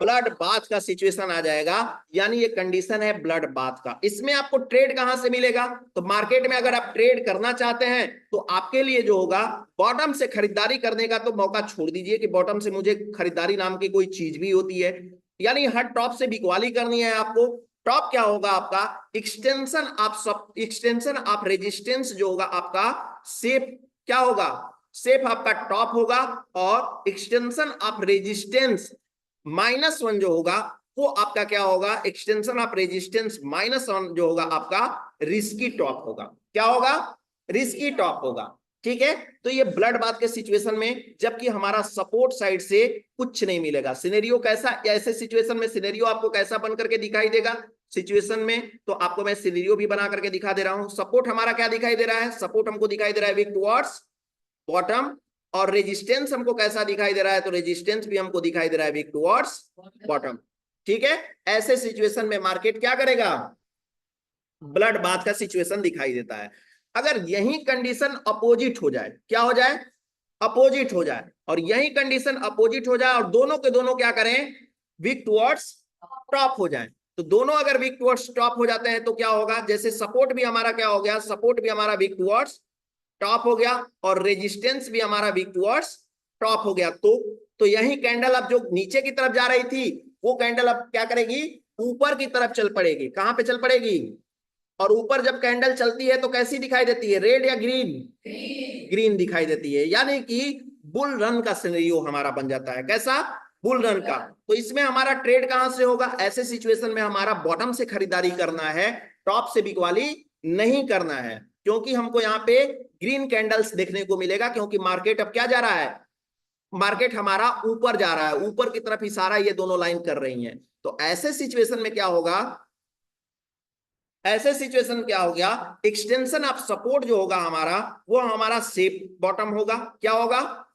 ब्लड बाथ का सिचुएशन आ जाएगा, यानी ये कंडीशन है ब्लड बाथ का। इसमें आपको ट्रेड कहां से मिलेगा? तो मार्केट में अगर आप ट्रेड करना चाहते हैं तो आपके लिए जो होगा, बॉटम से खरीदारी करने का तो मौका छोड़ दीजिए कि बॉटम से मुझे खरीदारी नाम की कोई चीज भी होती है, यानी हर टॉप से बिकवाली करनी है आपको। टॉप क्या होगा आपका? एक्सटेंशन ऑफ रेजिस्टेंस जो होगा आपका, सेफ क्या होगा? सेफ आपका टॉप होगा, और एक्सटेंशन ऑफ रेजिस्टेंस -1 जो होगा वो आपका क्या होगा? एक्सटेंशन ऑफ रेजिस्टेंस -1 जो होगा आपका रिस्की टॉप होगा। क्या होगा? रिस्की टॉप होगा। ठीक है, तो ये ब्लड बाथ के सिचुएशन में, जबकि हमारा सपोर्ट साइड से कुछ नहीं मिलेगा। सिनेरियो कैसा, ऐसे सिचुएशन में सिनेरियो आपको कैसा बन करके दिखाई देगा सिचुएशन में? तो आपको मैं सिनेरियो भी बना करके दिखा दे रहा हूं। सपोर्ट हमारा क्या दिखाई दे रहा है? सपोर्ट हमको दिखाई दे रहा है वीक टुवर्ड्स बॉटम, और रेजिस्टेंस हमको कैसा दिखाई दे रहा है? तो रेजिस्टेंस भी हमको दिखाई दे रहा है वीक टुवर्ड्स बॉटम। ठीक है, ऐसे सिचुएशन में मार्केट क्या करेगा? ब्लड बाथ का सिचुएशन दिखाई देता है। अगर यही कंडीशन अपोजिट हो जाए, क्या हो जाए? अपोजिट हो जाए, और यही कंडीशन अपोजिट हो जाए और दोनों के दोनों क्या करें? वीक टुवर्ड्स टॉप हो जाए। तो दोनों अगर वीक टुवर्ड्स टॉप हो जाते हैं तो क्या होगा? जैसे सपोर्ट भी हमारा क्या हो गया? सपोर्ट भी हमारा वीक टुवर्ड्स टॉप हो गया, और रेजिस्टेंस भी हमारा वीक टुवर्ड्स टॉप हो गया। तो यही कैंडल अब जो नीचे की तरफ जा रही थी, वो कैंडल अब क्या करेगी? ऊपर की तरफ चल पड़ेगी। कहां पे चल पड़ेगी? और ऊपर जब कैंडल चलती है तो कैसी दिखाई देती है? रेड या ग्रीन? ग्रीन दिखाई देती है, यानी कि बुल रन का सिनेरियो हमारा बन जाता है। कैसा? बुल रन का। तो इसमें हमारा ट्रेड कहां से होगा? ऐसे सिचुएशन में हमारा बॉटम से खरीदारी करना है, टॉप से बिकवाली नहीं करना है, क्योंकि हमको यहाँ पे ग्रीन कैंडल्स देखने को मिलेगा, क्योंकि मार्केट अब क्या जा रहा है? मार्केट हमारा ऊपर जा रहा है, ऊपर की तरफ इशारा ये दोनों लाइन कर रही हैं। तो ऐसे सिचुएशन में क्या होगा? ऐसे सिचुएशन क्या हो गया? एक्सटेंशन ऑफ सपोर्ट जो होगा हमारा, वो हमारा सेफ बॉटम होगा। क्या होगा?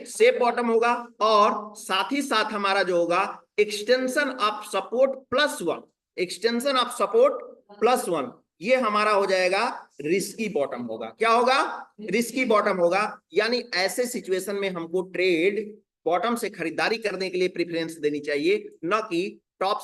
सेफ बॉटम होगा, और साथ ही साथ हमारा जो होगा extension of support +1, extension of support +1, ये हमारा हो जाएगा रिस्की बॉटम होगा। क्या होगा? रिस्की बॉटम होगा। यानी ऐसे सिचुएशन में हमको ट्रेड बॉटम से खरीदारी करने के लिए प्रेफरेंस देनी चाहिए, न कि टॉप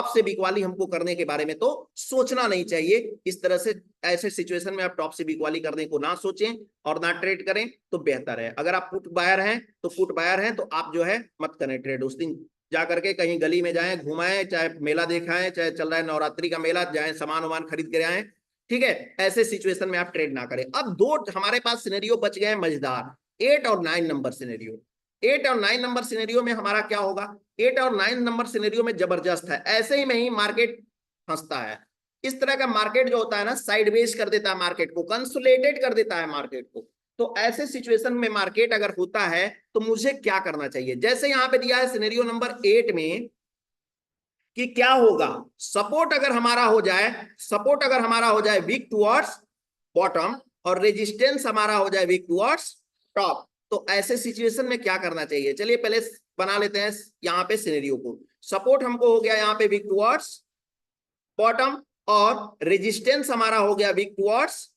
से बिकवाली हमको करने के बारे में तो सोचना नहीं चाहिए। इस तरह से ऐसे सिचुएशन में आप टॉप से बिकवाली करने को ना सोचें और ना ट्रेड करें तो बेहतर है। अगर आप पुट बायर हैं तो आप जो है मत करें ट्रेड। उस दिन जा करके कहीं गली में जाएं, घुमाएं, चाहे मेला देखाएं, चाहे चल रहा है नवरात्रि का मेला, जाएं सामान वामान खरीद के आए। ठीक है, ऐसे सिचुएशन में आप ट्रेड ना करें। अब दो हमारे पास सिनेरियो बच गए हैं मजेदार, 8 और 9 नंबर सिनेरियो। 8 और 9 नंबर सिनेरियो में हमारा क्या होगा? 8 और 9 नंबर सिनेरियो में जबरदस्त है। ऐसे ही में ही मार्केट फंसता है। इस तरह का मार्केट जो होता है ना, साइडवेज कर देता है मार्केट को, कंसोलिडेट कर देता है मार्केट को। तो ऐसे सिचुएशन में मार्केट अगर होता है तो मुझे क्या करना चाहिए? जैसे यहां पे दिया है सिनेरियो नंबर 8 में कि क्या होगा? सपोर्ट अगर हमारा हो जाए वीक टुवर्ड्स बॉटम, और रेजिस्टेंस हमारा हो जाए वीक टुवर्ड्स टॉप, तो ऐसे सिचुएशन में क्या करना चाहिए? चलिए पहले बना लेते हैं यहाँ पे सिनेरियो को। सपोर्ट हमको हो गया यहाँ पे वीक टुवर्ड्स बॉटम, और रेजिस्टेंस हमारा हो गया वीक टुवर्ड्स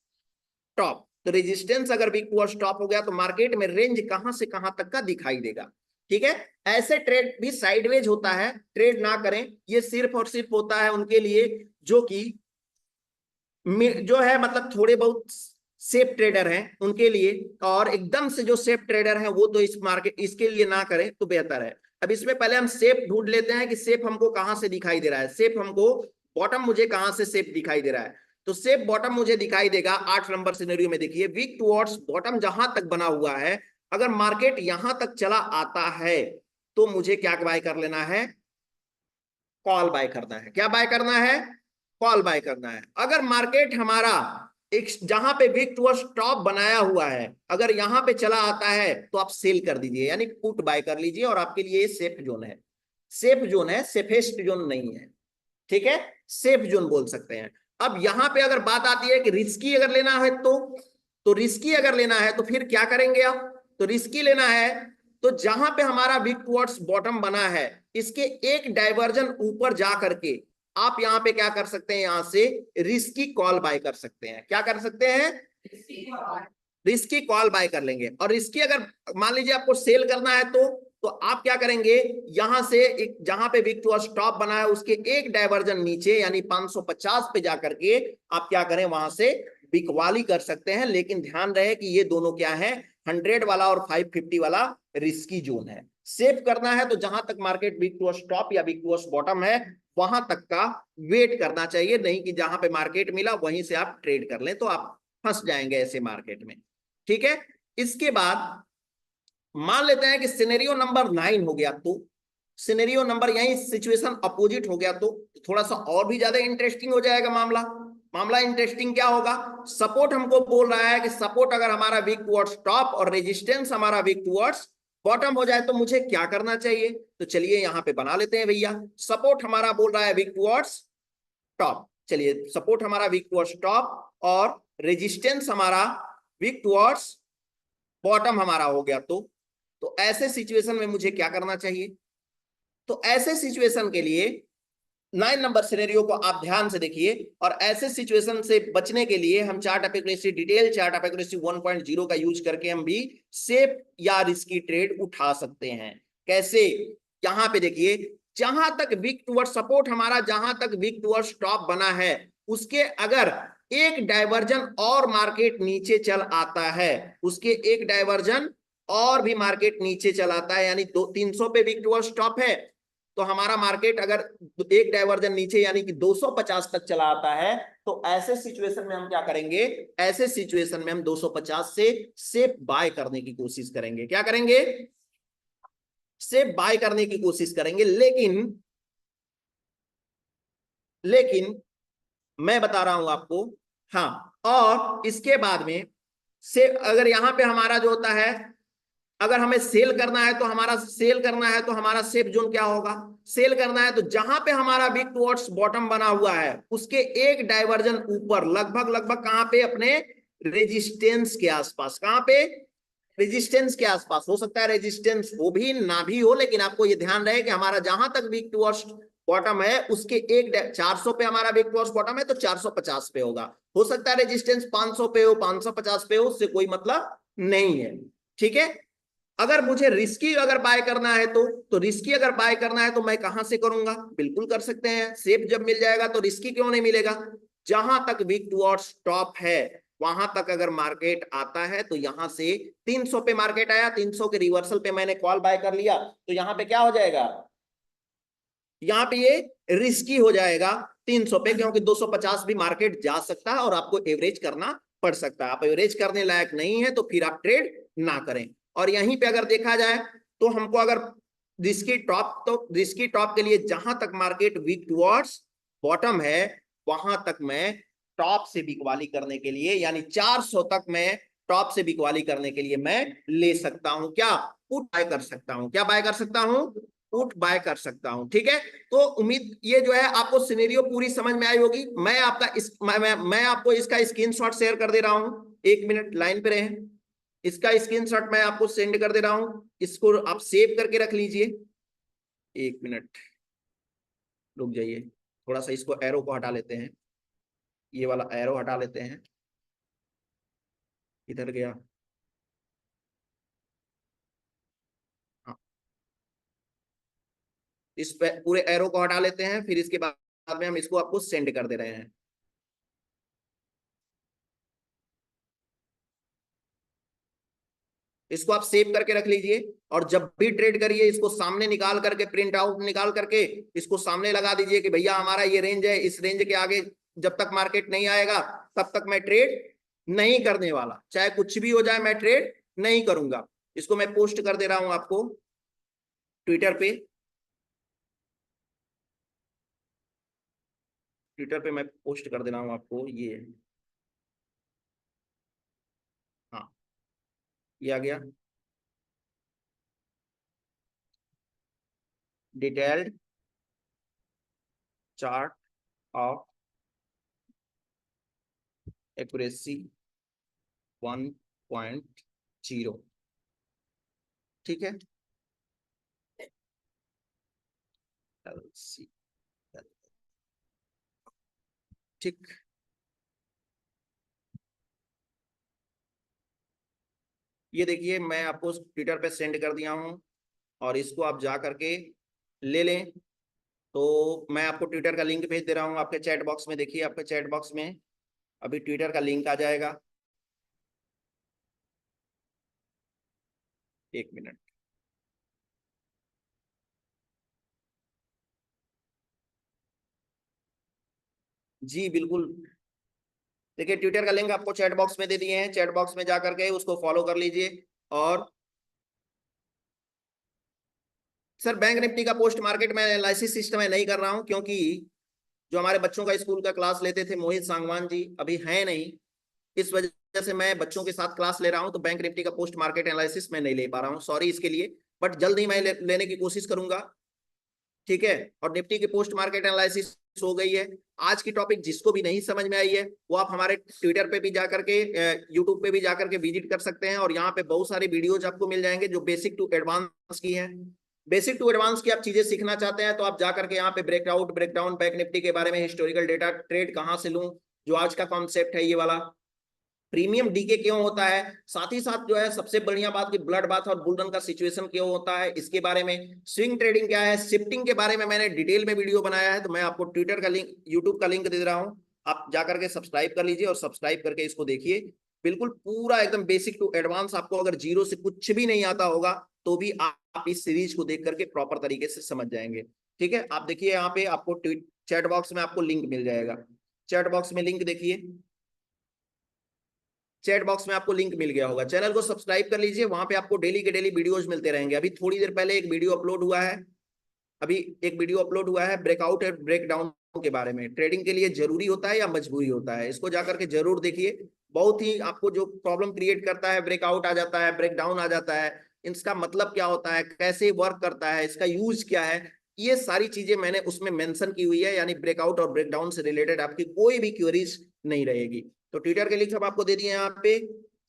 टॉप। तो रेजिस्टेंस अगर वीक टुवर्ड्स टॉप हो गया तो मार्केट में रेंज कहां से कहां तक का दिखाई देगा। ठीक है, ऐसे ट्रेड भी साइडवेज होता है, ट्रेड ना करें। ये सिर्फ और सिर्फ होता है उनके लिए जो कि जो है मतलब थोड़े बहुत सेफ ट्रेडर हैं उनके लिए, और एकदम से जो सेफ ट्रेडर हैं वो तो इस मार्केट इसके लिए ना करें तो बेहतर है। अब इसमें पहले हम सेफ ढूंढ लेते हैं कि सेफ हमको कहां से दिखाई दे रहा है। सेफ हमको बॉटम मुझे कहां से सेफ दिखाई दे रहा है? तो सेफ बॉटम मुझे दिखाई देगा 8 नंबर सिनेरियो में। देखिए वीक टुवर्ड्स बॉटम जहां तक बना हुआ है, अगर मार्केट यहां तक चला आता है तो मुझे क्या बाय कर लेना है? कॉल बाय करना है। क्या बाय करना है? कॉल बाय करना है। अगर मार्केट हमारा एक जहां पे वीक टुवर्ड्स टॉप बनाया हुआ है, अगर यहां पे चला आता है तो आप सेल कर दीजिए, यानी पुट बाय कर लीजिए, और आपके लिए सेफ जोन है। सेफ जोन है, सेफेस्ट जोन नहीं है। ठीक है, सेफ जोन बोल सकते हैं। अब यहां पे अगर बात आती है कि रिस्की अगर लेना है तो रिस्की अगर लेना है तो फिर क्या करेंगे आप? तो रिस्की लेना है तो जहां पे हमारा वीक टुवर्ड्स बॉटम बना है, इसके एक डाइवर्जन ऊपर जा करके आप यहां पे क्या कर सकते हैं? यहां से रिस्की कॉल बाय कर सकते हैं। क्या कर सकते हैं? रिस्की कॉल बाय कर लेंगे। और रिस्की अगर मान लीजिए आपको सेल करना है तो तो आप क्या करेंगे, यहां से एक जहां पे वीक टू स्टॉप बना है उसके एक डाइवर्जन नीचे यानी 550 पे जाकर के आप क्या करें, वहां से बिकवाली कर सकते हैं। लेकिन ध्यान रहे कि ये दोनों क्या है, 100 वाला और 550 वाला रिस्की जोन है। सेव करना है तो जहां तक मार्केट वीक टू स्टॉप या वीक टू बॉटम है वहां तक का वेट करना चाहिए, नहीं कि जहां पे मार्केट मिला वहीं से आप ट्रेड कर लें, तो आप फंस जाएंगे ऐसे मार्केट में। ठीक है, इसके बाद मान लेते हैं कि सिनेरियो नंबर 9 हो गया, तो सिनेरियो नंबर यही सिचुएशन अपोजिट हो गया, तो थोड़ा सा और भी ज्यादा इंटरेस्टिंग हो जाएगा मामला। मामला इंटरेस्टिंग क्या होगा, सपोर्ट हमको बोल रहा है कि सपोर्ट अगर हमारा वीक टुवर्ड्स टॉप और रेजिस्टेंस हमारा वीक टुवर्ड्स बॉटम हो जाए तो मुझे क्या करना चाहिए। तो चलिए यहां पे बना लेते हैं भैया, सपोर्ट हमारा बोल रहा है वीक टुवर्ड्स टॉप, चलिए सपोर्ट हमारा वीक टुवर्ड्स टॉप और रेजिस्टेंस हमारा वीक टुवर्ड्स बॉटम हमारा हो गया, तो ऐसे सिचुएशन में मुझे क्या करना चाहिए। तो ऐसे सिचुएशन के लिए 9 नंबर सिनेरियो को आप ध्यान से देखिए, और ऐसे सिचुएशन से बचने के लिए हम chart of accuracy, detail chart of accuracy 1.0 का यूज करके हम भी सेफ या रिस्की ट्रेड उठा सकते हैं। कैसे, यहां पे देखिए, जहां तक वीक टुवर्ड सपोर्ट हमारा, जहां तक वीक टुवर्ड टॉप बना है उसके अगर एक डाइवर्जन और मार्केट नीचे चल आता है, उसके एक डाइवर्जन और भी मार्केट नीचे चल आता है, यानी 300 पे वीक टुवर्ड स्टॉप है, तो हमारा मार्केट अगर एक डाइवर्जन नीचे यानी कि 250 तक चला आता है, तो ऐसे सिचुएशन में हम क्या करेंगे, ऐसे सिचुएशन में हम 250 से सेफ बाय करने की कोशिश करेंगे। क्या करेंगे, सेफ बाय करने की कोशिश करेंगे। लेकिन मैं बता रहा हूं आपको, हाँ, और इसके बाद में से अगर यहां पे हमारा जो होता है, अगर हमें सेल करना है तो हमारा सेल करना है तो हमारा सेफ जोन क्या होगा, सेल करना है तो जहां पे हमारा वीक टुवर्ड्स बॉटम बना हुआ है उसके एक डाइवर्जन ऊपर, लगभग लगभग कहां पे, अपने रेजिस्टेंस के आसपास, कहां पे, रेजिस्टेंस के आसपास। हो सकता है रेजिस्टेंस हो भी ना भी हो, लेकिन आपको ये ध्यान रहे कि हमारा जहां तक वीक टुवर्ड्स बॉटम है उसके एक 400 पे हमारा वीक टुवर्ड्स बॉटम है तो 450 पे होगा। हो सकता है रेजिस्टेंस 500 पे हो, 550 पे हो, उससे कोई मतलब नहीं है। ठीक है, अगर मुझे रिस्की अगर बाय करना है तो रिस्की अगर बाय करना है तो मैं कहां से करूंगा, बिल्कुल कर सकते हैं, सेफ जब मिल जाएगा तो रिस्की क्यों नहीं मिलेगा। जहां तक वीक टुवर्ड्स टॉप है वहां तक अगर मार्केट आता है तो यहां से 300 पे मार्केट आया, 300 के रिवर्सल पे मैंने कॉल बाय कर लिया, तो यहां पे क्या हो जाएगा, यहाँ पे ये रिस्की हो जाएगा 300 पे, क्योंकि 250 भी मार्केट जा सकता है और आपको एवरेज करना पड़ सकता है। आप एवरेज करने लायक नहीं है तो फिर आप ट्रेड ना करें। और यहीं पे अगर देखा जाए तो हमको अगर रिस्की टॉप, तो रिस्की टॉप के लिए जहां तक मार्केट वीक टुवर्ड्स बॉटम है वहां तक मैं टॉप से बिकवाली करने के लिए, यानी 400 तक मैं टॉप से बिकवाली करने के लिए मैं ले सकता हूं, क्या, पुट बाय कर सकता हूं, क्या बाय कर सकता हूं, पुट बाय कर सकता हूं। ठीक है, तो उम्मीद ये जो है आपको सिनेरियो पूरी समझ में आई होगी। मैं आपका मैं आपको इसका स्क्रीनशॉट शेयर कर दे रहा हूं, 1 मिनट लाइन पे रहें, इसका स्क्रीनशॉट मैं आपको सेंड कर दे रहा हूं, इसको आप सेव करके रख लीजिए। 1 मिनट रुक जाइए, थोड़ा सा इसको एरो को हटा लेते हैं, ये वाला एरो हटा लेते हैं, इधर गया, हाँ, इस पे पूरे एरो को हटा लेते हैं, फिर इसके बाद में हम इसको आपको सेंड कर दे रहे हैं। इसको आप सेव करके रख लीजिए, और जब भी ट्रेड करिए इसको सामने निकाल करके, प्रिंट आउट निकाल करके इसको सामने लगा दीजिए कि भैया हमारा ये रेंज है, इस रेंज के आगे जब तक मार्केट नहीं आएगा तब तक मैं ट्रेड नहीं करने वाला, चाहे कुछ भी हो जाए मैं ट्रेड नहीं करूंगा। इसको मैं पोस्ट कर दे रहा हूं आपको ट्विटर पे, ट्विटर पे मैं पोस्ट कर दे रहा हूं आपको ये, हाँ, ये आ गया, डिटेल्ड चार्ट ऑफ एक्यूरेसी 1.0। ठीक है, LC, ठीक, ये देखिए मैं आपको ट्विटर पे सेंड कर दिया हूं, और इसको आप जा करके ले लें। तो मैं आपको ट्विटर का लिंक भेज दे रहा हूँ आपके चैट बॉक्स में। देखिए आपके चैट बॉक्स में अभी ट्विटर का लिंक आ जाएगा। एक मिनट। जी बिल्कुल। देखिए ट्विटर का लिंक आपको चैट बॉक्स में दे दिए हैं, चैट बॉक्स में जा करके उसको फॉलो कर लीजिए। और सर बैंक निफ्टी का पोस्ट मार्केट में एनालिसिस सिस्टम में नहीं कर रहा हूं, क्योंकि जो हमारे बच्चों का स्कूल का क्लास लेते थे मोहित सांगवान जी अभी है नहीं, इस वजह से मैं बच्चों के साथ क्लास ले रहा हूं। तो बैंक निफ्टी का पोस्ट मार्केट एनालिसिस मैं नहीं ले पा रहा हूं, सॉरी इसके लिए। बट जल्द ही मैं लेने की कोशिश करूंगा। ठीक है। और निफ्टी की पोस्ट मार्केट एनालिसिस हो गई है। आज की टॉपिक जिसको भी नहीं समझ में आई है वो आप हमारे ट्विटर पे भी जाकर के, यूट्यूब पे भी जाकर के विजिट कर सकते हैं। और यहाँ पे बहुत सारे वीडियोज आपको मिल जाएंगे जो बेसिक टू एडवांस की हैं। बेसिक टू एडवांस की आप चीजें सीखना चाहते हैं तो आप जाकर के यहाँ पे ब्रेकआउट ब्रेकडाउन बैंक निफ्टी के बारे में, हिस्टोरिकल डेटा, ट्रेड कहाँ से लूं, जो आज का कॉन्सेप्ट है ये वाला, प्रीमियम डीके क्यों होता है, साथ ही साथ जो है सबसे बढ़िया बात कि ब्लड बाथ और बुल रन का सिचुएशन क्यों होता है इसके बारे में, स्विंग ट्रेडिंग क्या है, शिफ्टिंग के बारे में मैंने डिटेल में वीडियो बनाया है। तो मैं आपको ट्विटर का लिंक, यूट्यूब का लिंक दे रहा हूं, आप जाकर के सब्सक्राइब कर लीजिए और सब्सक्राइब करके इसको देखिए। बिल्कुल पूरा एकदम बेसिक टू एडवांस, आपको अगर जीरो से कुछ भी नहीं आता होगा तो भी आप इस सीरीज को देख करके प्रॉपर तरीके से समझ जाएंगे। ठीक है। आप देखिए यहाँ पे आपको चैट बॉक्स में आपको लिंक मिल जाएगा। चैट बॉक्स में लिंक देखिए, चैट बॉक्स में आपको लिंक मिल गया होगा। चैनल को सब्सक्राइब कर लीजिए, वहां पे आपको डेली के डेली वीडियोस मिलते रहेंगे। अभी थोड़ी देर पहले एक वीडियो अपलोड हुआ है, अभी एक वीडियो अपलोड हुआ है ब्रेकआउट और ब्रेकडाउन के बारे में। ट्रेडिंग के लिए जरूरी होता है या मजबूरी होता है, इसको जाकर के जरूर देखिए। बहुत ही आपको जो प्रॉब्लम क्रिएट करता है, ब्रेकआउट आ जाता है, ब्रेकडाउन आ जाता है, इसका मतलब क्या होता है, कैसे वर्क करता है, इसका यूज क्या है, ये सारी चीजें मैंने उसमें मेंशन की हुई है। यानी ब्रेकआउट और ब्रेकडाउन से रिलेटेड आपकी कोई भी क्वेरीज नहीं रहेगी। तो ट्विटर के लिंक हम आपको दे दिए यहाँ पे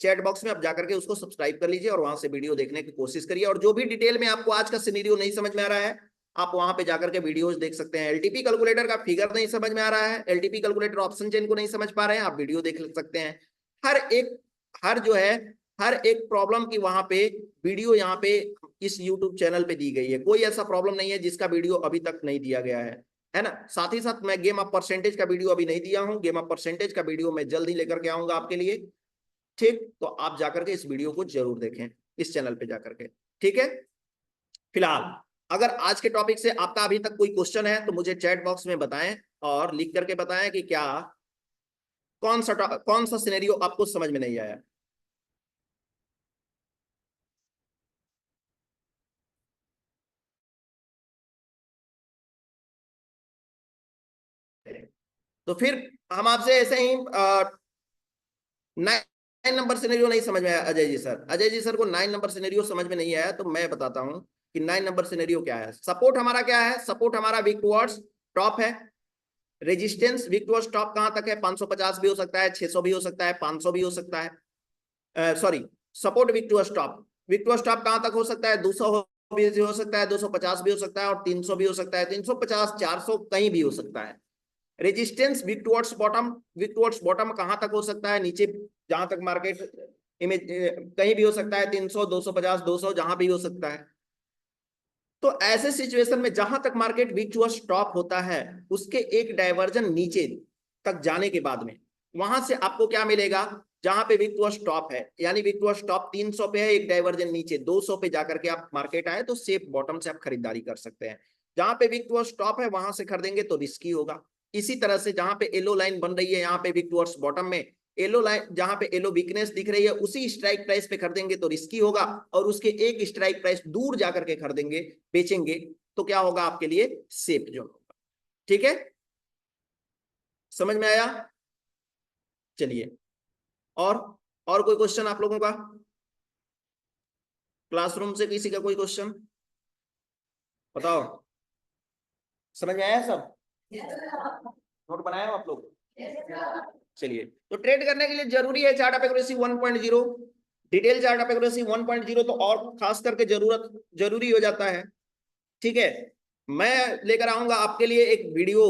चैट बॉक्स में, आप जाकर के उसको सब्सक्राइब कर लीजिए और वहां से वीडियो देखने की कोशिश करिए। और जो भी डिटेल में आपको आज का सिनेरियो नहीं समझ में आ रहा है आप वहां पे जाकर के वीडियोस देख सकते हैं। एलटीपी कैलकुलेटर का फिगर नहीं समझ में आ रहा है, एलटीपी कैलकुलेटर ऑप्शन चेन को नहीं समझ पा रहे हैं, आप वीडियो देख सकते हैं। हर एक, हर जो है, हर एक प्रॉब्लम की वहां पे वीडियो यहाँ पे इस यूट्यूब चैनल पे दी गई है। कोई ऐसा प्रॉब्लम नहीं है जिसका वीडियो अभी तक नहीं दिया गया है ना। साथ ही साथ मैं गेम ऑफ परसेंटेज का वीडियो अभी नहीं दिया हूँ, गेम ऑफ परसेंटेज का वीडियो मैं जल्द ही लेकर के आऊंगा आपके लिए। ठीक, तो आप जाकर के इस वीडियो को जरूर देखें इस चैनल पे जाकर के। ठीक है। फिलहाल अगर आज के टॉपिक से आपका अभी तक कोई क्वेश्चन है तो मुझे चैट बॉक्स में बताएं और लिख करके बताएं कि क्या, कौन सा सिनेरियो आपको समझ में नहीं आया। तो फिर हम आपसे ऐसे ही 9 नंबर सिनेरियो नहीं समझ में आया अजय जी सर, अजय जी सर को 9 नंबर सिनेरियो समझ में नहीं आया, तो मैं बताता हूं कि 9 नंबर सिनेरियो क्या है। सपोर्ट हमारा क्या है, सपोर्ट हमारा वीक टुवर्ड्स टॉप है। रेजिस्टेंस वीक टुवर्ड्स टॉप कहां तक है, 550 भी हो सकता है, 600 भी हो सकता है, 500 भी हो सकता है। Sorry, support weak towards top, weak towards top कहां तक हो सकता है, 200 भी हो सकता है, 250 भी हो सकता है और 300 भी हो सकता है, 350, 400 कहीं भी हो सकता है। Resistance weak towards bottom, weak towards bottom कहां तक हो सकता है, नीचे जहां तक मार्केट इमेज कहीं भी हो सकता है, 300, 250, 200 जहां भी हो सकता है। तो ऐसे सिचुएशन में जहां तक मार्केट वीक टुवर्ड्स टॉप होता है उसके एक डाइवर्जन नीचे तक जाने के बाद में वहां से आपको क्या मिलेगा, जहां पे वीक टुवर्ड्स टॉप है, यानी वीक टुवर्ड्स टॉप 300 पे है, एक डाइवर्जन नीचे 200 पे जाकर के आप मार्केट आए तो सेफ बॉटम से आप खरीदारी कर सकते हैं। जहां पे वीक टुवर्ड्स टॉप है वहां से खरीदेंगे तो रिस्की होगा। इसी तरह से जहां पे येलो लाइन बन रही है यहाँ पे वीक टुवर्ड्स बॉटम में, येलो लाइन जहां पे येलो वीकनेस दिख रही है उसी स्ट्राइक प्राइस पे खरीदेंगे तो रिस्की होगा, और उसके एक स्ट्राइक प्राइस दूर जाकर के खरीदेंगे, बेचेंगे तो क्या होगा आपके लिए, सेफ जोन होगा। ठीक है, समझ में आया। चलिए, और और कोई क्वेश्चन आप लोगों का, क्लासरूम से किसी का कोई क्वेश्चन बताओ। समझ में आया सब, नोट बनाए हो आप लोग। चलिए, तो ट्रेड करने के लिए जरूरी है chart of accuracy 1.0, detail chart of accuracy 1.0 तो और खास करके जरूरी हो जाता है। ठीक है, मैं लेकर आऊंगा आपके लिए एक वीडियो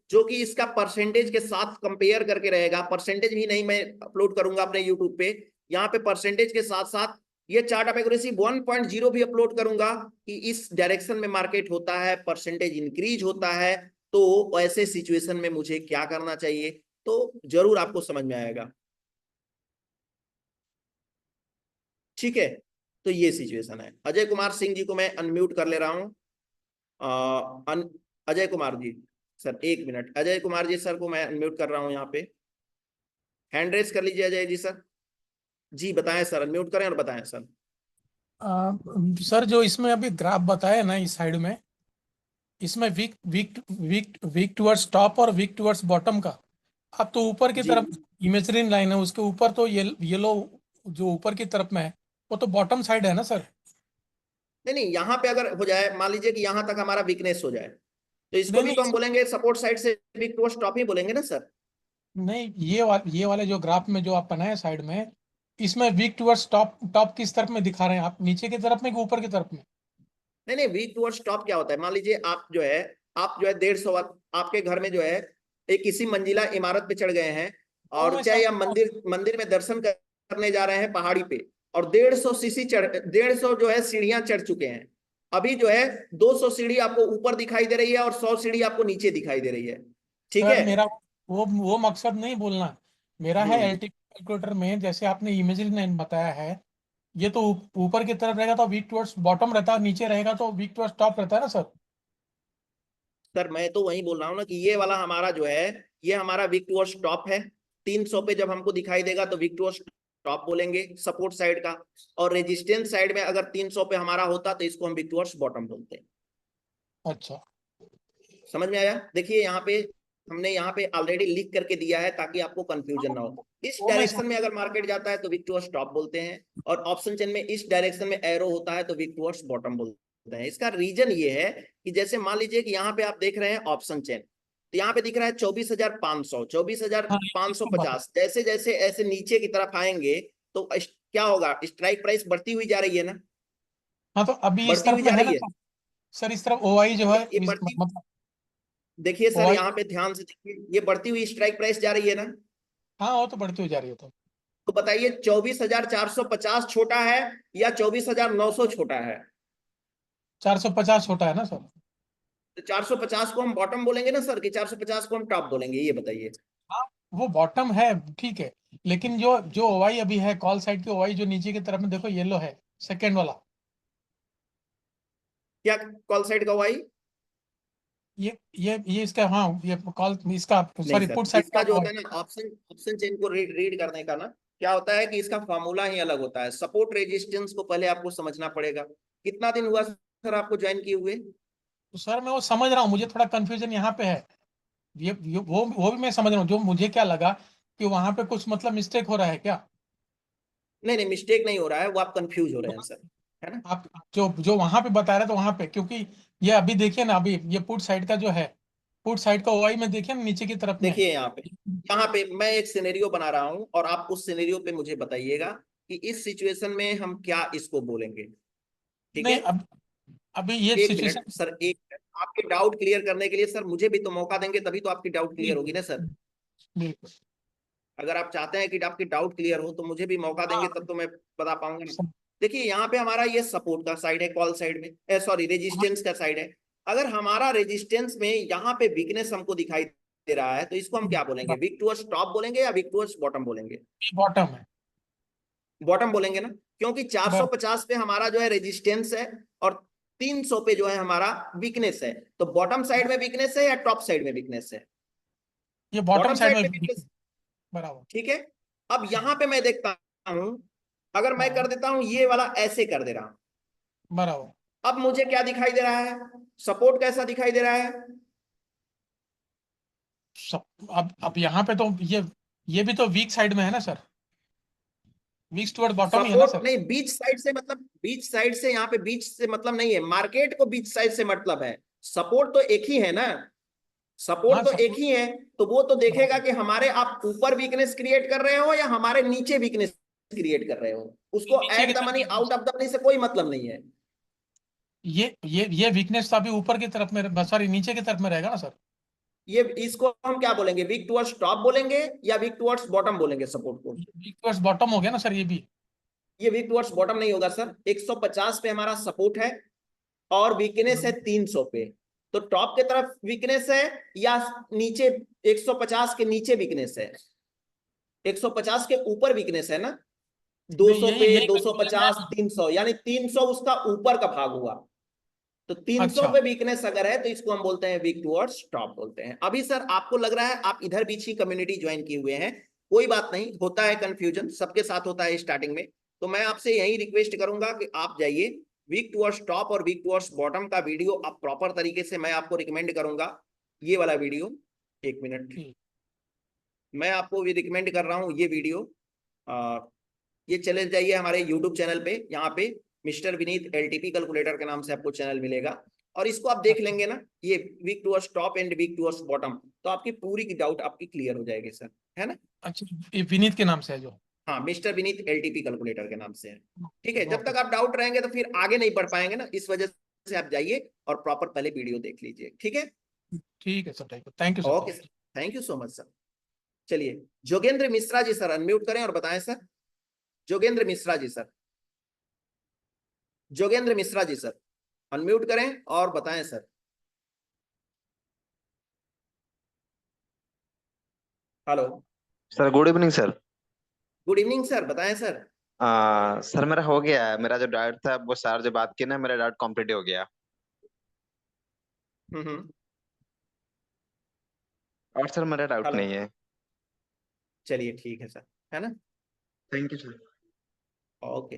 जो कि इसका परसेंटेज के साथ कंपेयर करके रहेगा। परसेंटेज भी नहीं मैं अपलोड करूंगा अपने यूट्यूब पे, यहाँ पे परसेंटेज के साथ साथ ये चार्ट ऑफ एक्यूरेसी 1.0 भी अपलोड करूंगा कि इस डायरेक्शन में मार्केट होता है, परसेंटेज इंक्रीज होता है, तो ऐसे सिचुएशन में मुझे क्या करना चाहिए, तो जरूर आपको समझ में आएगा। ठीक है, तो ये सिचुएशन है। अजय कुमार सिंह जी को मैं अनम्यूट कर ले रहा हूं। Ajay Kumar ji sir, 1 minute, Ajay Kumar ji sir को मैं अनम्यूट कर रहा हूं यहाँ पे। हैंड रेस कर लीजिए अजय जी सर। जी बताएं सर, अनम्यूट करें और बताएं सर। सर जो इसमें अभी ग्राफ बताया ना इस साइड में, इसमें weak weak weak weak towards top और वीक टुवर्ड्स बॉटम का, अब तो ऊपर की जी तरफ इमेजिनरी लाइन है, उसके ऊपर तो ये लो जो ऊपर की तरफ में है वो तो बॉटम साइड है ना सर। नहीं नहीं, यहाँ पे अगर हो जाए, मान लीजिए कि यहाँ तक हमारा वीकनेस हो जाए, तो इसको नहीं भी नहीं तो हम बोलेंगे सपोर्ट साइड से वीक टू स्टॉप ही बोलेंगे ना सर। नहीं, ये वाले जो ग्राफ में जो आप बनाए साइड में, इसमें वीक टुवर्ड्स टॉप टॉप किस तरफ में दिखा रहे हैं आप, नीचे की तरफ में कि ऊपर की तरफ में? नहीं नहीं, वीक टू स्टॉप क्या होता है, मान लीजिए आप जो है 150, आपके घर में जो है एक किसी मंजिला इमारत पे चढ़ गए हैं, वो और मैं चाहे समझ आप रहा हूँ। मंदिर मंदिर में दर्शन करने जा रहे हैं पहाड़ी पे, और 150 जो है सीढ़ियां चढ़ चुके हैं। अभी जो है 200 सीढ़ी आपको ऊपर दिखाई दे रही है और 100 सीढ़ी आपको नीचे दिखाई दे रही है। ठीक सर है। मेरा वो मकसद नहीं बोलना, मेरा है हम्म। एलटीपी कैलकुलेटर में जैसे आपने इमेजिनरी लाइन बताया है, ये तो ऊपर की तरफ रहेगा तो वीक टुवर्ड्स बॉटम रहता है, नीचे रहेगा तो वीक टुवर्ड्स टॉप रहता है ना सर। सर मैं तो वही बोल रहा हूँ ना कि ये वाला हमारा जो है, ये हमारा विक टुवर्ड्स टॉप है। 300 पे जब हमको दिखाई देगा तो विक टुवर्ड्स टॉप बोलेंगे सपोर्ट साइड का। और रेजिस्टेंस साइड में अगर 300 पे हमारा होता तो इसको हम विक टुवर्ड्स बॉटम बोलते हैं। अच्छा। समझ में आया? देखिए यहाँ पे हमने यहाँ पे ऑलरेडी लिख करके दिया है ताकि आपको कंफ्यूजन ना हो। इस वो मैं डायरेक्शन में अगर मार्केट जाता है तो विक टुवर्ड्स टॉप बोलते हैं, और ऑप्शन चेन में इस डायरेक्शन में एरो होता है तो विक टुवर्ड्स बॉटम बोलते हैं। इसका रीजन ये है कि जैसे मान लीजिए कि यहाँ पे आप देख रहे हैं ऑप्शन चेन, तो यहाँ पे दिख रहा है 24,500, चौबीस हजार हाँ पांच सौ इसको बता। पचास जैसे जैसे ऐसे नीचे की तरफ आएंगे तो क्या होगा, स्ट्राइक प्राइस बढ़ती हुई जा रही है ना, हाँ तो अभी इस बढ़ती तरफ हुई में जा है ना रही है। सर, सर इस तरफ ओआई जो है ये बढ़ती, मतलब देखिए सर ओआई। यहाँ पे ध्यान से देखिए, ये बढ़ती हुई स्ट्राइक प्राइस जा रही है ना। हाँ वो तो बढ़ती हुई जा रही है तो। तो बताइए 24,450 छोटा है या 24,900 छोटा है? 450 छोटा है ना सर। तो 450 को हम बॉटम बोलेंगे ना सर, कि 450 को हम टॉप बोलेंगे, ये बताइए। हाँ वो बॉटम है, ठीक है, लेकिन जो जो ओआई अभी है कॉल साइड की ओआई जो नीचे की तरफ में देखो येलो है, सेकेंड वाला, क्या कॉल साइड का वाई? ये इसका, हाँ ये कॉल इसका, नहीं सॉरी सर, पुट साइड इसका का जो होता OI। है ना ऑप्शन ऑप्शन चेन को रीड रीड करने का ना, क्या होता है कि इसका फॉर्मूला ही अलग होता है। सपोर्ट रेजिस्टेंस को पहले आपको समझना पड़ेगा। कितना दिन हुआ सर आपको ज्वाइन किए हुए? तो सर मैं वो समझ रहा हूँ, मुझे थोड़ा कंफ्यूजन यहाँ पे है। वो भी मैं समझ रहा हूँ, जो मुझे क्या लगा कि वहां पे कुछ मतलब मिस्टेक हो रहा है क्या। नहीं नहीं, मिस्टेक नहीं हो रहा है, वो आप कंफ्यूज हो रहे हैं सर, है ना। आप जो जो वहां पे बता रहे थे वहां पे, क्योंकि ये अभी देखिए ना, अभी ये पुट साइड का जो है, पुट साइड का ओआई में देखिए ना नीचे की तरफ में है। देखिए यहाँ पे मैं एक सिनेरियो बना रहा हूं और आप उस सिनेरियो पे मुझे बताइएगा कि इस सिचुएशन में हम क्या इसको बोलेंगे। ठीक नहीं है। अब अभी ये एक सिचुएशन। मिनट सर, एक मिनट, आपके डाउट क्लियर करने के लिए सर मुझे भी तो मौका देंगे, तभी तो आपकी डाउट क्लियर होगी ना सर। बिल्कुल। अगर आप चाहते हैं कि आपकी डाउट क्लियर हो तो मुझे भी मौका देंगे, हाँ तब तो मैं बता पाऊंगा ना। सम- देखिए यहाँ पे हमारा ये सपोर्ट का साइड है, कॉल साइड में, सॉरी हाँ, रेजिस्टेंस का साइड है। अगर हमारा रेजिस्टेंस में यहाँ पे वीकनेस हमको दिखाई दे रहा है तो इसको हम क्या बोलेंगे, वीक टुवर्ड्स टॉप बोलेंगे या वीक टुवर्ड्स बॉटम बोलेंगे? बॉटम है। बॉटम बोलेंगे ना, क्योंकि 450 पे हमारा जो है रेजिस्टेंस है, और 300 पे जो है हमारा वीकनेस है। तो बॉटम साइड में वीकनेस है या टॉप साइड में वीकनेस है? ये बॉटम बॉटम साइड साइड में में वीकनेस। बराबर। ठीक है। अब यहां पे मैं देखता हूं, अगर मैं कर हाँ देता हूं ये वाला ऐसे कर दे रहा हूं, बराबर। अब मुझे क्या दिखाई दे रहा है, सपोर्ट कैसा दिखाई दे रहा है? अब यहाँ पे तो ये भी तो वीक साइड में है ना सर, वीक टुवर्ड बॉटम ही है ना सपोर्ट सर। नहीं, बीच साइड से मतलब, बीच साइड से यहाँ पे बीच से मतलब नहीं है, मार्केट को बीच साइड से मतलब है। सपोर्ट तो एक ही है ना, हाँ सपोर्ट तो एक सपोर्ट। ही है। तो वो तो देखेगा कि हमारे आप ऊपर वीकनेस क्रिएट कर रहे हो या हमारे नीचे वीकनेस क्रिएट कर रहे हो। उसको नीचे की एट द तरफ मनी है। आउट ऑफ द मनी से कोई मतलब नहीं है। ये वीकनेस तो अभी ऊपर की तरफ में, सॉरी नीचे की तरफ में रहेगा ना सर। ये इसको हम क्या बोलेंगे, वीक टुवर्ड्स टॉप बोलेंगे या वीक टुवर्ड्स बॉटम बोलेंगे सपोर्ट को? वीक टुवर्ड्स बॉटम हो गया ना सर ये भी। ये वीक टुवर्ड्स बॉटम नहीं होगा सर। 150 पे हमारा सपोर्ट है और वीकनेस है 300 पे। तो टॉप के तरफ वीकनेस है या नीचे 150 के नीचे वीकनेस है? 150 के ऊपर वीकनेस है ना, 200 यही पे यही मुझे लग रहा 250 है। 300, यानी 300 उसका ऊपर का भाग हुआ। तो 300 अच्छा पे वीकनेस अगर है तो इसको हम बोलते हैं वीक टुवर्ड्स टॉप बोलते हैं। अभी सर आपको लग रहा है आप इधर बीच ही कम्युनिटी ज्वाइन किए हुए हैं, कोई बात नहीं, होता है कंफ्यूजन, सबके साथ होता है स्टार्टिंग में। तो मैं आपसे यही रिक्वेस्ट करूंगा कि आप जाइए, वीक टुवर्ड्स टॉप और वीक टुवर्ड्स बॉटम का वीडियो आप प्रॉपर तरीके से, मैं आपको रिकमेंड करूंगा ये वाला वीडियो। एक मिनट, ठीक। मैं आपको भी रिकमेंड कर रहा हूँ ये वीडियो। ये चले जाइए हमारे यूट्यूब चैनल पे, यहाँ पे मिस्टर विनीत एलटीपी कैलकुलेटर के नाम से आपको चैनल मिलेगा, और इसको आप देख अच्छा लेंगे ना, ये weak towards top and weak towards bottom, तो आपकी पूरी की डाउट आपकी क्लियर हो जाएगी सर, है ना। अच्छा, ये विनीत के नाम से है जो। हाँ, मिस्टर विनीत एलटीपी कैलकुलेटर के नाम से है। ठीक है, जब ओके। तक आप डाउट रहेंगे तो फिर आगे नहीं बढ़ पाएंगे ना, इस वजह से आप जाइए और प्रॉपर पहले वीडियो देख लीजिए, ठीक है। ठीक है sir, thank you sir, okay sir, thank you so much sir. चलिए जोगेंद्र मिश्रा जी सर अनम्यूट करें और बताएं sir. Jogendra Mishra ji sir, Jogendra Mishra ji sir unmute करें और बताएं sir. Hello, sir good evening sir. Good evening sir, बताएं सर। सर मेरा हो गया है, मेरा जो डाउट था वो सर जो बात की ना, मेरा डाउट कंप्लीट हो गया। हम्म। और सर मेरा डाउट हेलो, नहीं है। चलिए ठीक है सर, है ना। Thank you sir. ओके,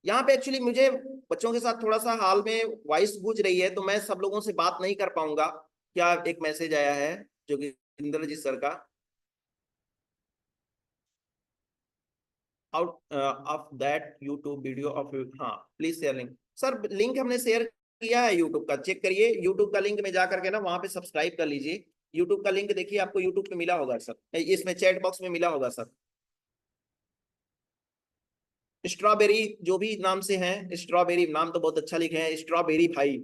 यहाँ पे एक्चुअली मुझे बच्चों के साथ थोड़ा सा हाल में वॉइस गूंज रही है, तो मैं सब लोगों से बात नहीं कर पाऊंगा। क्या एक मैसेज आया है जोगिंदर सर का, out of that YouTube video of, हाँ please share link. Sir link हमने शेयर किया है यूट्यूब का, चेक करिए यूट्यूब का लिंक में जा करके ना, वहां पे सब्सक्राइब कर लीजिए। यूट्यूब का लिंक देखिए, आपको यूट्यूब पे मिला होगा सर, इसमें चैट बॉक्स में मिला होगा सर। स्ट्रॉबेरी जो भी नाम से हैं, स्ट्रॉबेरी नाम तो बहुत अच्छा लिखे हैं, स्ट्रॉबेरी भाई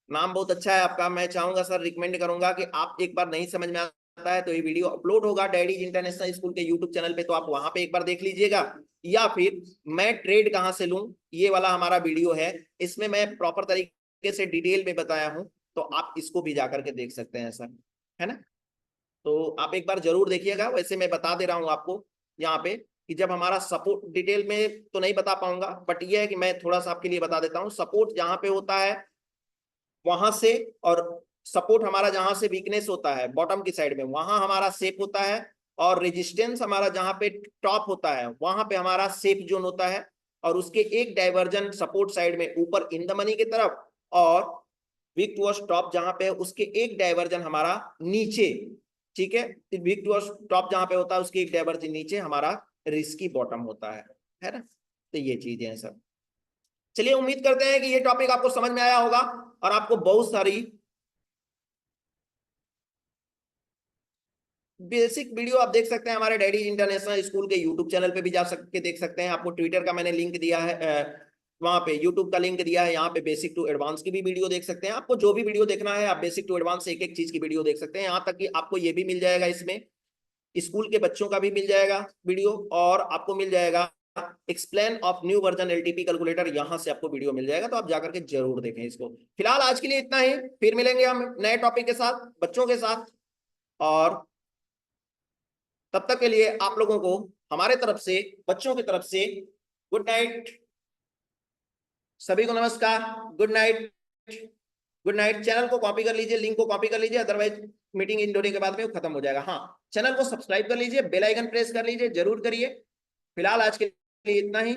नाम बहुत अच्छा है आपका। मैं चाहूंगा सर, रिकमेंड करूंगा कि आप एक बार नहीं समझ में आता है तो ये वीडियो अपलोड होगा डैडीज इंटरनेशनल स्कूल के यूट्यूब चैनल पे, तो आप वहां पे एक बार देख लीजिएगा। या फिर मैं ट्रेड कहाँ से लूं, ये वाला हमारा वीडियो है, इसमें मैं प्रॉपर तरीके से डिटेल में बताया हूं, तो आप इसको भी जाकर के देख सकते हैं सर, है ना। तो आप एक बार जरूर देखिएगा। वैसे मैं बता दे रहा हूँ आपको यहाँ पे कि जब हमारा सपोर्ट, डिटेल में तो नहीं बता पाऊंगा, बट ये है कि मैं थोड़ा सा आपके लिए बता देता हूँ। सपोर्ट जहाँ पे होता है वहां से, और सपोर्ट हमारा जहां से वीकनेस होता है बॉटम की साइड में, वहां हमारा सेफ होता है। और रेजिस्टेंस हमारा जहां पे टॉप होता है वहां पे हमारा सेफ जोन होता है। और उसके एक डाइवर्जन सपोर्ट साइड में ऊपर इन द मनी की तरफ, और वीक टुवर्ड्स टॉप जहां पे है उसके एक डाइवर्जन हमारा नीचे, ठीक है। वीक टुवर्ड्स टॉप जहां पे होता है उसके एक डाइवर्जन नीचे हमारा रिस्की बॉटम होता है ना। तो ये चीजें हैं सब। चलिए उम्मीद करते हैं कि ये टॉपिक आपको समझ में आया होगा और आपको बहुत सारी बेसिक वीडियो आप देख सकते हैं हमारे डैडी इंटरनेशनल स्कूल के यूट्यूब चैनल पे भी जा सकते देख सकते हैं। आपको ट्विटर का मैंने लिंक दिया है, वहां पे यूट्यूब का लिंक दिया है, यहाँ पे बेसिक टू एडवांस की भी वीडियो देख सकते हैं। आपको जो भी वीडियो देखना है आप बेसिक टू एडवांस एक एक चीज की वीडियो देख सकते हैं, यहाँ तक कि आपको ये भी मिल जाएगा, इसमें स्कूल के बच्चों का भी मिल जाएगा वीडियो, और आपको मिल जाएगा explain of new version LTP calculator, यहां से आपको वीडियो मिल जाएगा, तो आप जाकर के जरूर देखें इसको। फिलहाल आज के लिए इतना ही, फिर मिलेंगे हम नए टॉपिक के साथ बच्चों के साथ, और तब तक के लिए आप लोगों को हमारे तरफ से, बच्चों की तरफ से गुड नाइट। सभी को नमस्कार, good night, good night. Channel को कॉपी कर लीजिए, लिंक को कॉपी कर लीजिए, अदरवाइज मीटिंग इन होने के बाद में वो खत्म हो जाएगा। हाँ, चैनल को सब्सक्राइब कर लीजिए, बेल आइकन प्रेस कर लीजिए, जरूर करिए। फिलहाल आज के लिए इतना ही,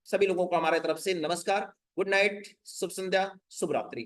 सभी लोगों को हमारे तरफ से नमस्कार, गुड नाइट, शुभ संध्या, शुभ रात्रि।